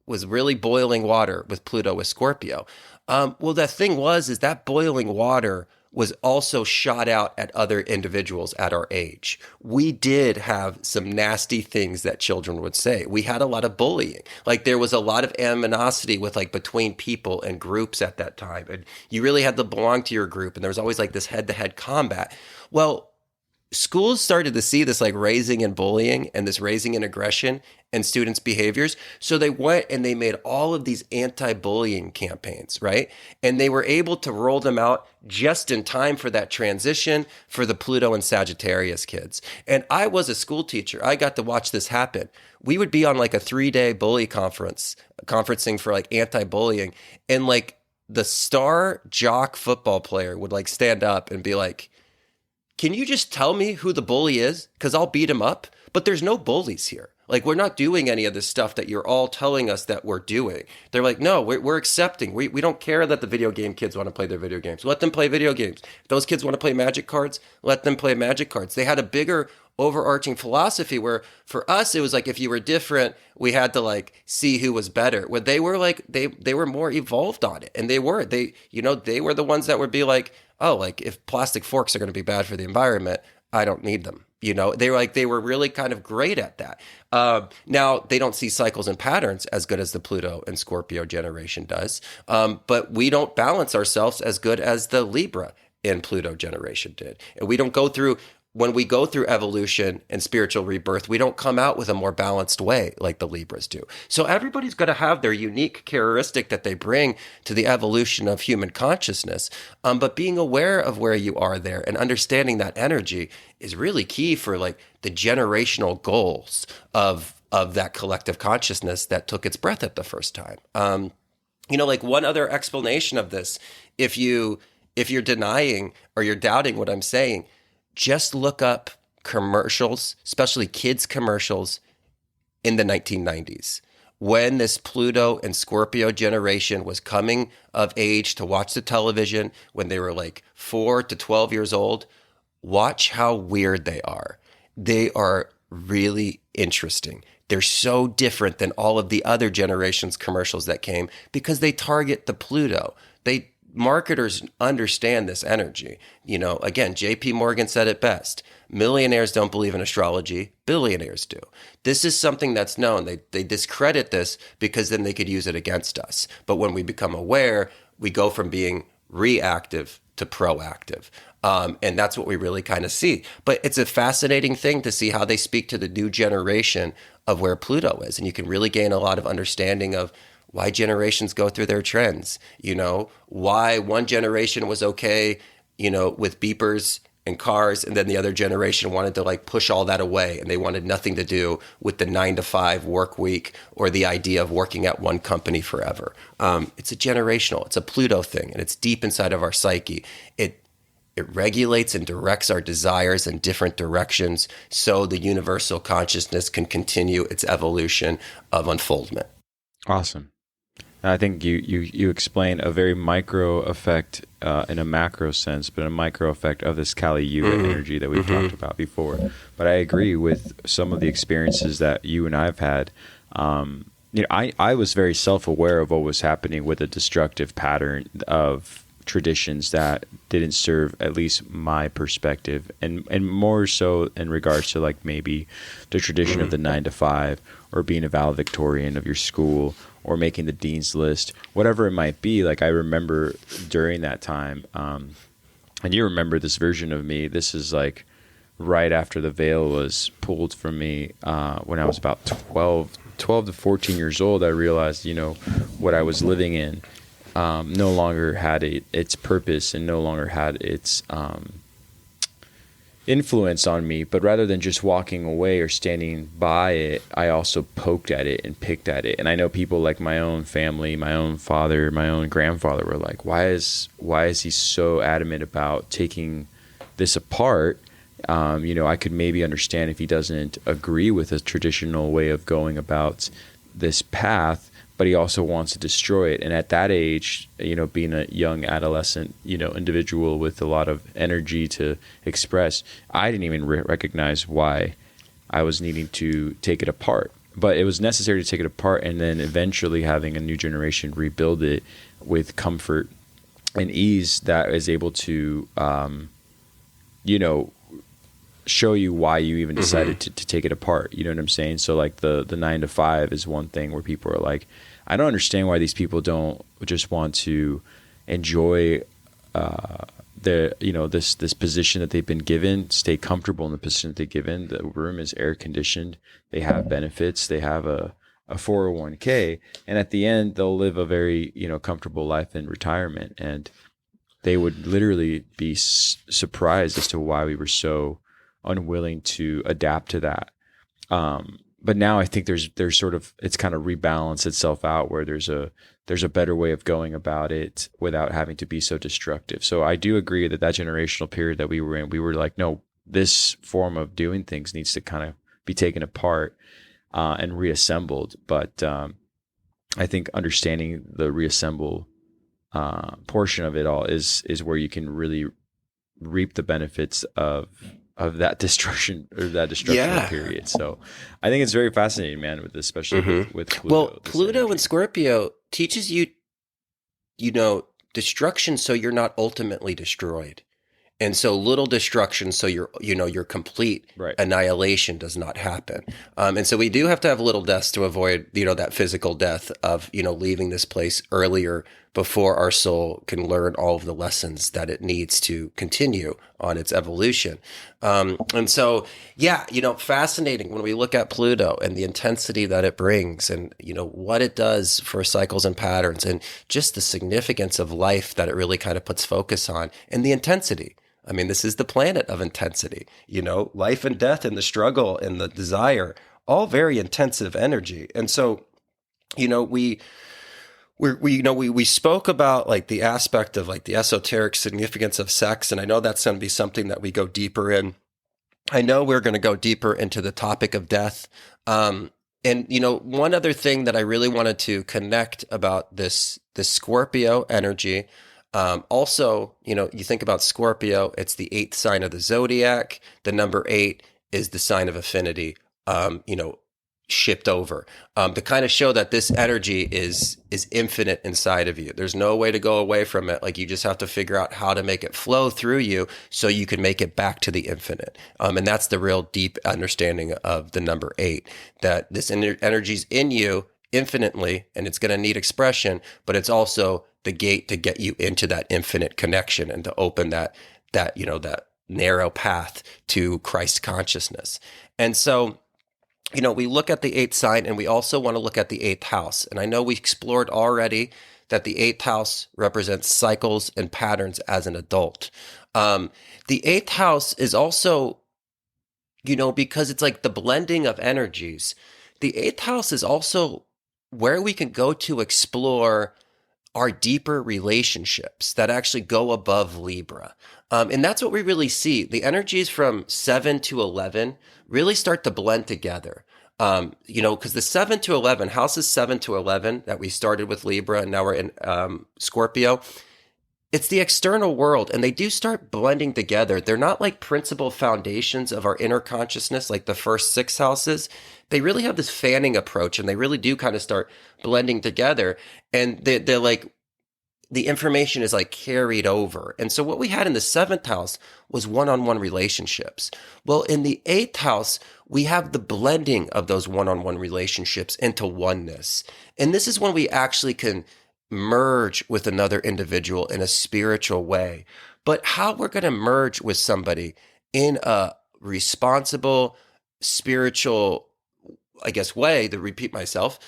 was really boiling water with Pluto with Scorpio. Well, the thing is that boiling water was also shot out at other individuals at our age. We did have some nasty things that children would say. We had a lot of bullying. Like there was a lot of animosity with like between people and groups at that time. And you really had to belong to your group. And there was always like this head-to-head combat. Well, schools started to see this like raising in bullying and this raising in aggression and students' behaviors. So they went and they made all of these anti-bullying campaigns, right? And they were able to roll them out just in time for that transition for the Pluto and Sagittarius kids. And I was a school teacher. I got to watch this happen. We would be on like a 3-day bully conferencing for like anti-bullying. And like the star jock football player would like stand up and be like, can you just tell me who the bully is? Because I'll beat him up. But there's no bullies here. Like, we're not doing any of this stuff that you're all telling us that we're doing. They're like, no, we're accepting. We don't care that the video game kids want to play their video games. Let them play video games. If those kids want to play Magic cards, let them play Magic cards. They had a bigger overarching philosophy where for us, it was like if you were different, we had to like see who was better. Where they were like, they were more evolved on it. And they were the ones that would be like, oh, like if plastic forks are going to be bad for the environment, I don't need them. They were really kind of great at that. Now they don't see cycles and patterns as good as the Pluto and Scorpio generation does. But we don't balance ourselves as good as the Libra and Pluto generation did. And we don't go through, when we go through evolution and spiritual rebirth, we don't come out with a more balanced way like the Libras do. So everybody's going to have their unique characteristic that they bring to the evolution of human consciousness. But being aware of where you are there and understanding that energy is really key for like the generational goals of that collective consciousness that took its breath at the first time. Like one other explanation of this, if you're denying or you're doubting what I'm saying, just look up commercials, especially kids commercials in the 1990s, when this Pluto and Scorpio generation was coming of age to watch the television when they were like 4 to 12 years old. Watch how weird they are. They are really interesting. They're so different than all of the other generations commercials that came because they target the Pluto. Marketers understand this energy. Again, JP Morgan said it best. Millionaires don't believe in astrology, billionaires do. This is something that's known. They discredit this because then they could use it against us. But when we become aware, we go from being reactive to proactive. And that's what we really kind of see. But it's a fascinating thing to see how they speak to the new generation of where Pluto is. And you can really gain a lot of understanding of why generations go through their trends, why one generation was okay, with beepers and cars, and then the other generation wanted to like push all that away, and they wanted nothing to do with the 9 to 5 work week or the idea of working at one company forever. It's a generational, it's a Pluto thing, and it's deep inside of our psyche. It regulates and directs our desires in different directions so the universal consciousness can continue its evolution of unfoldment. Awesome. I think you explain a very micro effect in a macro sense, but a micro effect of this Kali Yuga energy that we've talked about before. But I agree with some of the experiences that you and I've had. I was very self-aware of what was happening with a destructive pattern of traditions that didn't serve at least my perspective, and more so in regards to like maybe the tradition of the 9 to 5 or being a valedictorian of your school or making the dean's list, whatever it might be. Like I remember during that time, and you remember this version of me, this is like right after the veil was pulled from me, when I was about 12 to 14 years old. I realized, what I was living in no longer had its purpose and no longer had its influence on me. But rather than just walking away or standing by it, I also poked at it and picked at it. And I know people like my own family, my own father, my own grandfather were like, why is he so adamant about taking this apart? I could maybe understand if he doesn't agree with a traditional way of going about this path, but he also wants to destroy it. And at that age, being a young adolescent, individual with a lot of energy to express, I didn't even recognize why I was needing to take it apart. But it was necessary to take it apart, and then eventually having a new generation rebuild it with comfort and ease that is able to, show you why you even decided to take it apart. You know what I'm saying? So like the 9 to 5 is one thing where people are like, I don't understand why these people don't just want to enjoy this position that they've been given, stay comfortable in the position that they're given. The room is air conditioned. They have benefits. They have a 401k, and at the end they'll live a very comfortable life in retirement. And they would literally be surprised as to why we were so unwilling to adapt to that. But now I think there's sort of, it's kind of rebalanced itself out where there's a better way of going about it without having to be so destructive. So I do agree that generational period that we were in, we were like, no, this form of doing things needs to kind of be taken apart and reassembled. But I think understanding the reassemble portion of it all is where you can really reap the benefits of that destruction or that destructional period. So I think it's very fascinating, man, with this, especially with Pluto. Well, Pluto and Scorpio teaches you, destruction so you're not ultimately destroyed. And so little destruction, so your complete annihilation does not happen. And so we do have to have little deaths to avoid, that physical death of, leaving this place earlier before our soul can learn all of the lessons that it needs to continue on its evolution. And so, fascinating when we look at Pluto and the intensity that it brings and, what it does for cycles and patterns and just the significance of life that it really kind of puts focus on and the intensity. I mean, this is the planet of intensity, life and death and the struggle and the desire, all very intensive energy. And so, We spoke about like the aspect of like the esoteric significance of sex, and I know that's going to be something that we go deeper in. I know we're going to go deeper into the topic of death. And one other thing that I really wanted to connect about this Scorpio energy. Also, you think about Scorpio, it's the eighth sign of the zodiac. The number eight is the sign of affinity. Shipped over to kind of show that this energy is infinite inside of you. There's no way to go away from it. Like, you just have to figure out how to make it flow through you so you can make it back to the infinite. And that's the real deep understanding of the number eight, that this energy's in you infinitely, and it's going to need expression, but it's also the gate to get you into that infinite connection and to open that narrow path to Christ consciousness. And so, we look at the eighth sign, and we also want to look at the eighth house. And I know we explored already that the eighth house represents cycles and patterns as an adult. The eighth house is also, because it's like the blending of energies, the eighth house is also where we can go to explore our deeper relationships that actually go above Libra. And that's what we really see. The energies from 7 to 11 really start to blend together. Because the 7 to 11, houses 7 to 11 that we started with Libra and now we're in Scorpio, it's the external world, and they do start blending together. They're not like principal foundations of our inner consciousness like the first six houses. They really have this fanning approach, and they really do kind of start blending together. And they're like, the information is like carried over. And so what we had in the seventh house was one-on-one relationships. Well, in the eighth house, we have the blending of those one-on-one relationships into oneness. And this is when we actually can merge with another individual in a spiritual way. But how we're going to merge with somebody in a responsible, spiritual, way, to repeat myself,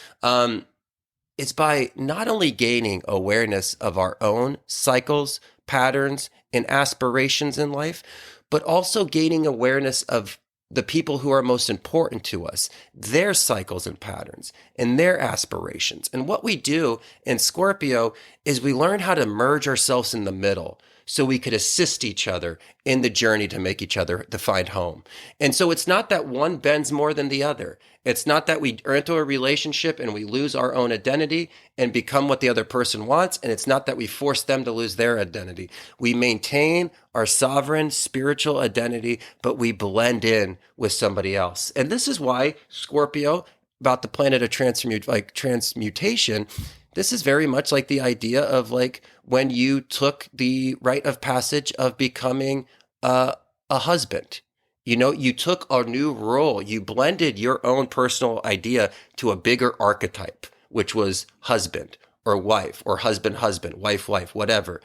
it's by not only gaining awareness of our own cycles, patterns, and aspirations in life, but also gaining awareness of the people who are most important to us, their cycles and patterns, and their aspirations. And what we do in Scorpio is we learn how to merge ourselves in the middle so we could assist each other in the journey to make each other to find home. And so it's not that one bends more than the other. It's not that we enter a relationship and we lose our own identity and become what the other person wants. And it's not that we force them to lose their identity. We maintain our sovereign spiritual identity, but we blend in with somebody else. And this is why Scorpio, about the planet of transmutation, this is very much like the idea of like when you took the rite of passage of becoming a husband. You took a new role. You blended your own personal idea to a bigger archetype, which was husband or wife, or husband, wife, whatever.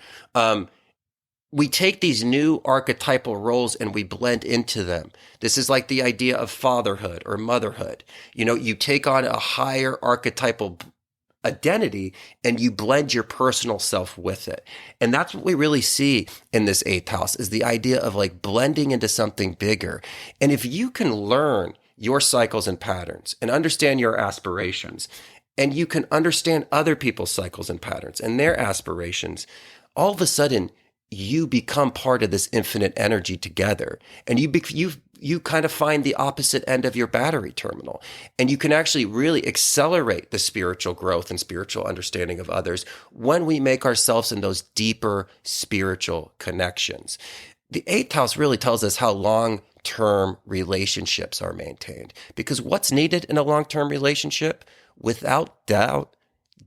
We take these new archetypal roles and we blend into them. This is like the idea of fatherhood or motherhood. You take on a higher archetypal identity and you blend your personal self with it. And that's what we really see in this eighth house, is the idea of like blending into something bigger. And if you can learn your cycles and patterns and understand your aspirations, and you can understand other people's cycles and patterns and their aspirations, all of a sudden you become part of this infinite energy together. And you kind of find the opposite end of your battery terminal. And you can actually really accelerate the spiritual growth and spiritual understanding of others when we make ourselves in those deeper spiritual connections. The eighth house really tells us how long-term relationships are maintained. Because what's needed in a long-term relationship? Without doubt,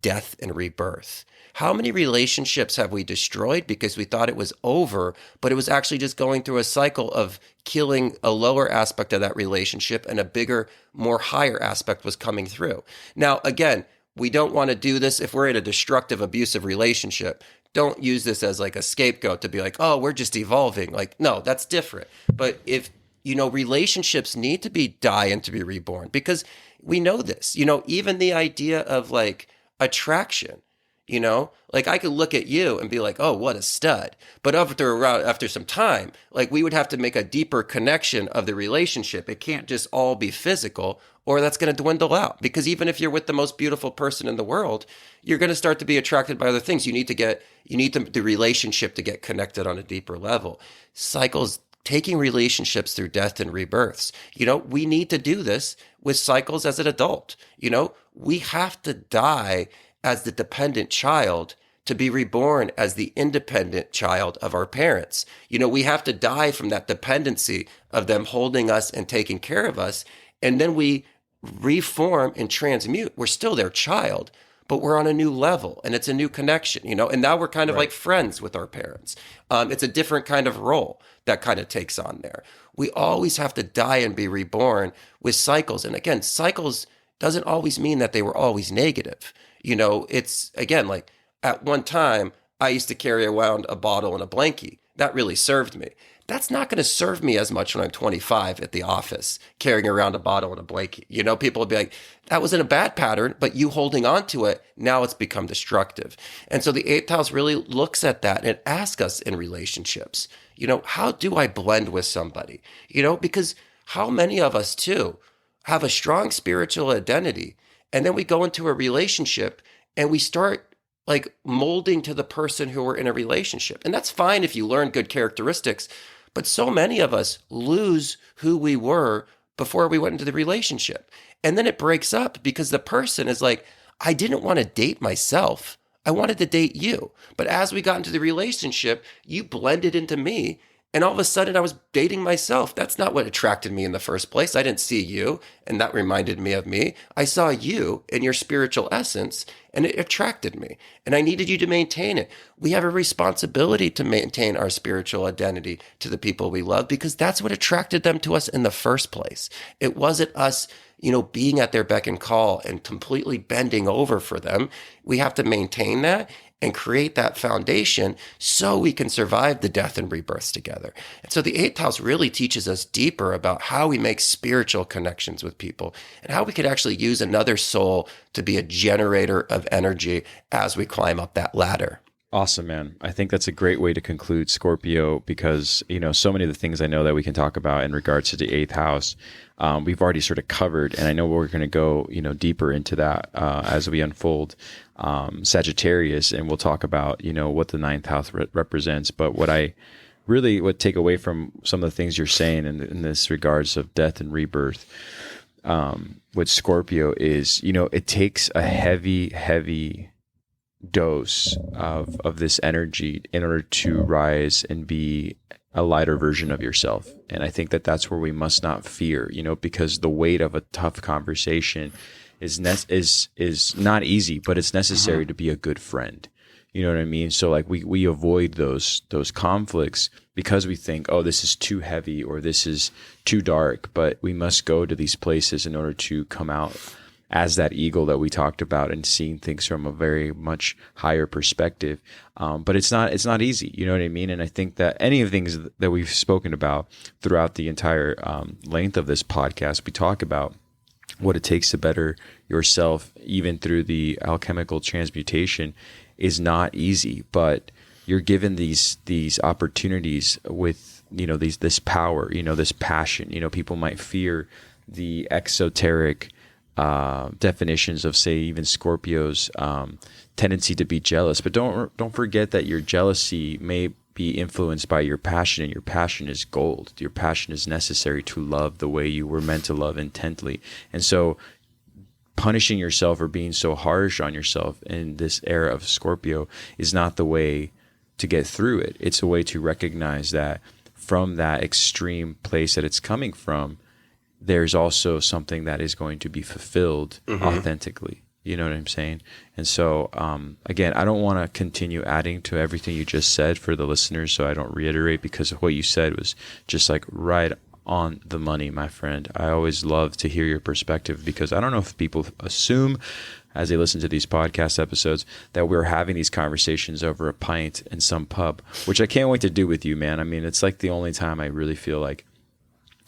death and rebirth. How many relationships have we destroyed because we thought it was over, but it was actually just going through a cycle of killing a lower aspect of that relationship and a bigger, more higher aspect was coming through? Now, again, we don't want to do this if we're in a destructive, abusive relationship. Don't use this as like a scapegoat to be like, oh, we're just evolving. Like, no, that's different. But if, relationships need to die and to be reborn, because we know this, even the idea of like attraction. You know, like I could look at you and be like, "Oh, what a stud!" But after some time, like we would have to make a deeper connection of the relationship. It can't just all be physical, or that's going to dwindle out. Because even if you're with the most beautiful person in the world, you're going to start to be attracted by other things. You need the relationship to get connected on a deeper level. Cycles taking relationships through death and rebirths. You know, we need to do this with cycles as an adult. You know, we have to die as the dependent child to be reborn as the independent child of our parents. You know, we have to die from that dependency of them holding us and taking care of us. And then we reform and transmute. We're still their child, but we're on a new level and it's a new connection, you know, and now we're kind of like friends with our parents. It's a different kind of role that kind of takes on there. We always have to die and be reborn with cycles. And again, cycles doesn't always mean that they were always negative. You know, it's again, like at one time, I used to carry around a bottle and a blankie. That really served me. That's not going to serve me as much when I'm 25 at the office, carrying around a bottle and a blankie. You know, people will be like, that wasn't a bad pattern, but you holding on to it, now it's become destructive. And so the eighth house really looks at that and asks us in relationships, you know, how do I blend with somebody? You know, because how many of us too have a strong spiritual identity, and then we go into a relationship and we start like molding to the person who we're in a relationship. And that's fine if you learn good characteristics, but so many of us lose who we were before we went into the relationship. And then it breaks up because the person is like, I didn't want to date myself. I wanted to date you. But as we got into the relationship, you blended into me. And all of a sudden I was dating myself. That's not what attracted me in the first place. I didn't see you, and that reminded me of me. I saw you in your spiritual essence, and it attracted me. And I needed you to maintain it. We have a responsibility to maintain our spiritual identity to the people we love, because that's what attracted them to us in the first place. It wasn't us, you know, being at their beck and call and completely bending over for them. We have to maintain that and create that foundation so we can survive the death and rebirths together. And so the eighth house really teaches us deeper about how we make spiritual connections with people and how we could actually use another soul to be a generator of energy as we climb up that ladder. Awesome, man. I think that's a great way to conclude, Scorpio, because, you know, so many of the things I know that we can talk about in regards to the eighth house, we've already sort of covered. And I know we're going to go, you know, deeper into that as we unfold Sagittarius, and we'll talk about, you know, what the ninth house represents. But what I really would take away from some of the things you're saying in this regards of death and rebirth with Scorpio is, you know, it takes a heavy dose of this energy in order to rise and be a lighter version of yourself. And I think that that's where we must not fear, you know, because the weight of a tough conversation is not easy, but it's necessary to be a good friend. You know what I mean? So like we avoid those conflicts because we think, oh, this is too heavy or this is too dark, but we must go to these places in order to come out as that eagle that we talked about and seeing things from a very much higher perspective. But it's not easy. You know what I mean? And I think that any of the things that we've spoken about throughout the entire length of this podcast, we talk about what it takes to better yourself, even through the alchemical transmutation, is not easy. But you're given these opportunities with, you know, this power, you know, this passion. You know, people might fear the exoteric definitions of, say, even Scorpio's tendency to be jealous, but don't forget that your jealousy may be influenced by your passion, and your passion is gold. Your passion is necessary to love the way you were meant to love intently. And so punishing yourself or being so harsh on yourself in this era of Scorpio is not the way to get through it. It's a way to recognize that from that extreme place that it's coming from, there's also something that is going to be fulfilled authentically. You know what I'm saying? And so, again, I don't want to continue adding to everything you just said for the listeners, so I don't reiterate, because what you said was just like right on the money, my friend. I always love to hear your perspective, because I don't know if people assume as they listen to these podcast episodes that we're having these conversations over a pint in some pub, which I can't wait to do with you, man. I mean, it's like the only time I really feel like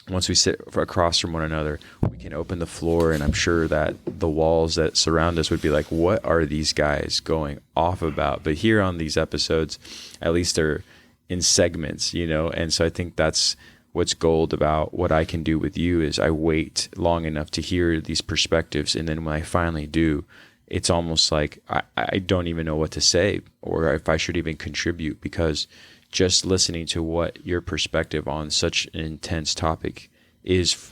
once we sit across from one another, we can open the floor, and I'm sure that the walls that surround us would be like, what are these guys going off about? But here on these episodes, at least they're in segments, and so I think that's what's gold about what I can do with you is I wait long enough to hear these perspectives, and then when I finally do, it's almost like I don't even know what to say or if I should even contribute, because just listening to what your perspective on such an intense topic is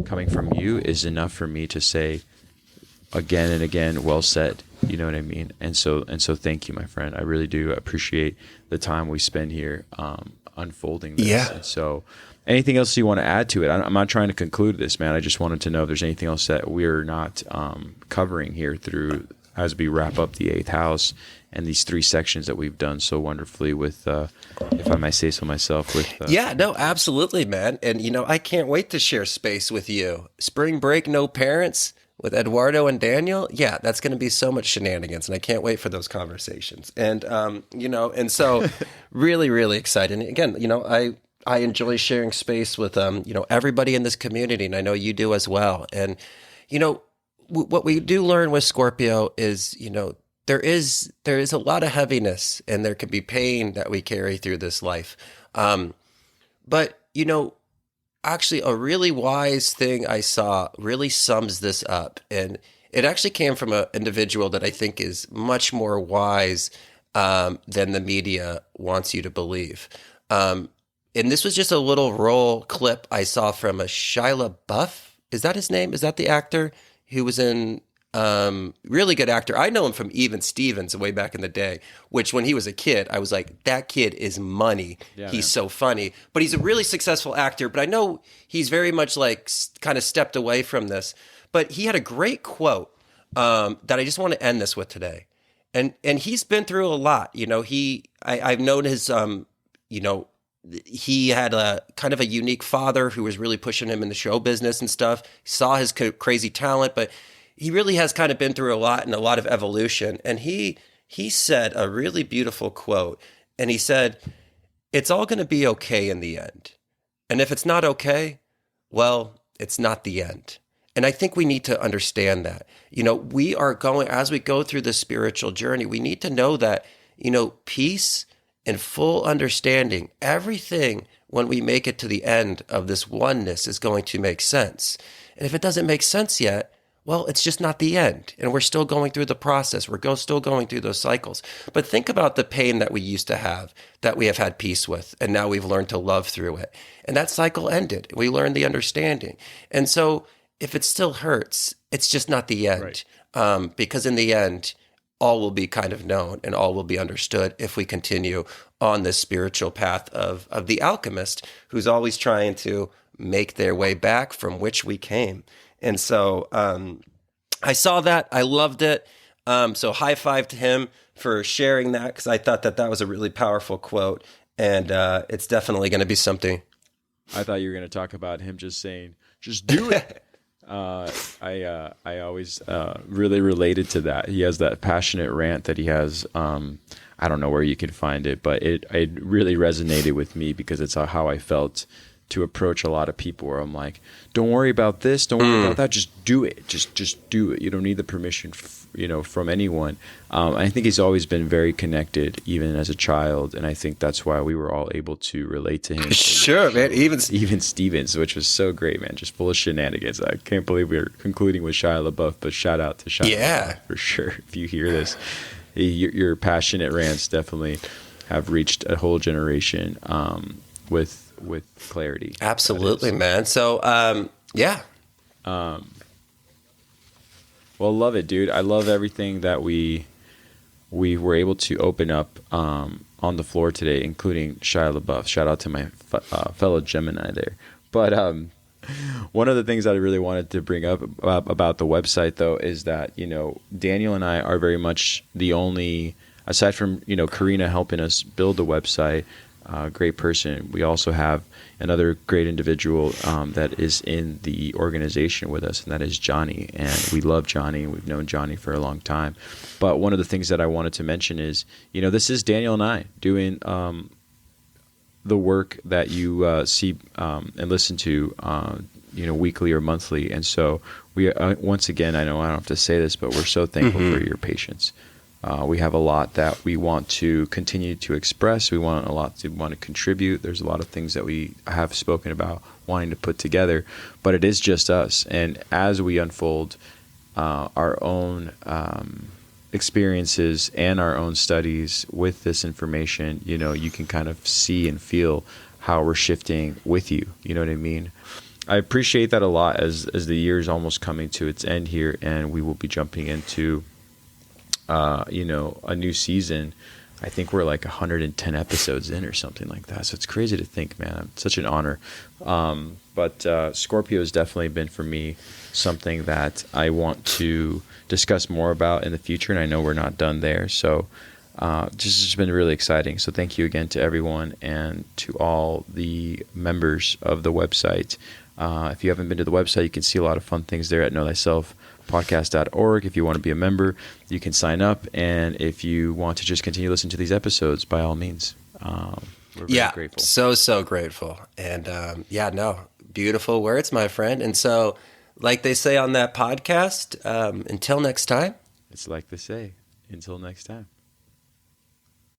coming from you is enough for me to say again and again, well said. You know what I mean? And so thank you, my friend. I really do appreciate the time we spend here unfolding this. Yeah. And so anything else you want to add to it? I'm not trying to conclude this, man. I just wanted to know if there's anything else that we're not covering here through as we wrap up the 8th house and these 3 sections that we've done so wonderfully with, if I may say so myself, with... Yeah, no, absolutely, man. And, I can't wait to share space with you. Spring break, no parents with Eduardo and Daniel. Yeah, that's going to be so much shenanigans, and I can't wait for those conversations. And, and so really, really excited. And again, I enjoy sharing space with, everybody in this community, and I know you do as well. And, what we do learn with Scorpio is, there is a lot of heaviness, and there can be pain that we carry through this life. But, actually a really wise thing I saw really sums this up. And it actually came from an individual that I think is much more wise than the media wants you to believe. And this was just a little roll clip I saw from a Shia LaBeouf. Is that his name? Is that the actor who was in... really good actor. I know him from Even Stevens way back in the day, which when he was a kid, I was like, that kid is money. Yeah, he's so funny, but he's a really successful actor. But I know he's very much like kind of stepped away from this, but he had a great quote, that I just want to end this with today. And he's been through a lot, I've known his, he had a kind of a unique father who was really pushing him in the show business and stuff. Saw his crazy talent, but he really has kind of been through a lot and a lot of evolution. And he said a really beautiful quote. And he said, it's all going to be okay in the end. And if it's not okay, well, it's not the end. And I think we need to understand that. We are going, as we go through the spiritual journey, we need to know that, peace and full understanding, everything when we make it to the end of this oneness is going to make sense. And if it doesn't make sense yet, well, it's just not the end. And we're still going through the process. We're still going through those cycles. But think about the pain that we used to have, that we have had peace with, and now we've learned to love through it. And that cycle ended. We learned the understanding. And so if it still hurts, it's just not the end. Right. Because in the end, all will be kind of known and all will be understood if we continue on this spiritual path of the alchemist who's always trying to make their way back from which we came. And so I saw that. I loved it. So high five to him for sharing that, because I thought that was a really powerful quote. And it's definitely going to be something. I thought you were going to talk about him just saying, just do it. I always really related to that. He has that passionate rant that he has. I don't know where you can find it, but it really resonated with me because it's how I felt to approach a lot of people, where I'm like, don't worry about this, don't worry about that, just do it, just do it. You don't need the permission from anyone. I think he's always been very connected, even as a child, and I think that's why we were all able to relate to him. Sure, man. Even Stevens, which was so great, man, just full of shenanigans. I can't believe we're concluding with Shia LaBeouf, but shout out to Shia LaBeouf for sure. If you hear this, your passionate rants definitely have reached a whole generation with clarity. Absolutely, man. So, yeah. Well, love it, dude. I love everything that we were able to open up on the floor today, including Shia LaBeouf. Shout out to my fellow Gemini there. But one of the things that I really wanted to bring up about the website, though, is that, Daniel and I are very much the only, aside from, Karina helping us build the website, great person. We also have another great individual that is in the organization with us, and that is Johnny. And we love Johnny. We've known Johnny for a long time. But one of the things that I wanted to mention is, this is Daniel and I doing the work that you see and listen to, weekly or monthly. And so we, once again, I know I don't have to say this, but we're so thankful for your patience. We have a lot that we want to continue to express. We want a lot to want to contribute. There's a lot of things that we have spoken about wanting to put together, but it is just us. And as we unfold our own experiences and our own studies with this information, you can kind of see and feel how we're shifting with you. You know what I mean? I appreciate that a lot as the year is almost coming to its end here, and we will be jumping into a new season. I think we're like 110 episodes in or something like that. So it's crazy to think, man. It's such an honor. But Scorpio has definitely been for me something that I want to discuss more about in the future. And I know we're not done there. So just has been really exciting. So thank you again to everyone and to all the members of the website. If you haven't been to the website, you can see a lot of fun things there at knowthyselfpodcast.org. If you want to be a member, you can sign up. And if you want to just continue listening to these episodes, by all means, we're very grateful. So grateful. And beautiful words, my friend. And so, like they say on that podcast, until next time. It's like they say, until next time.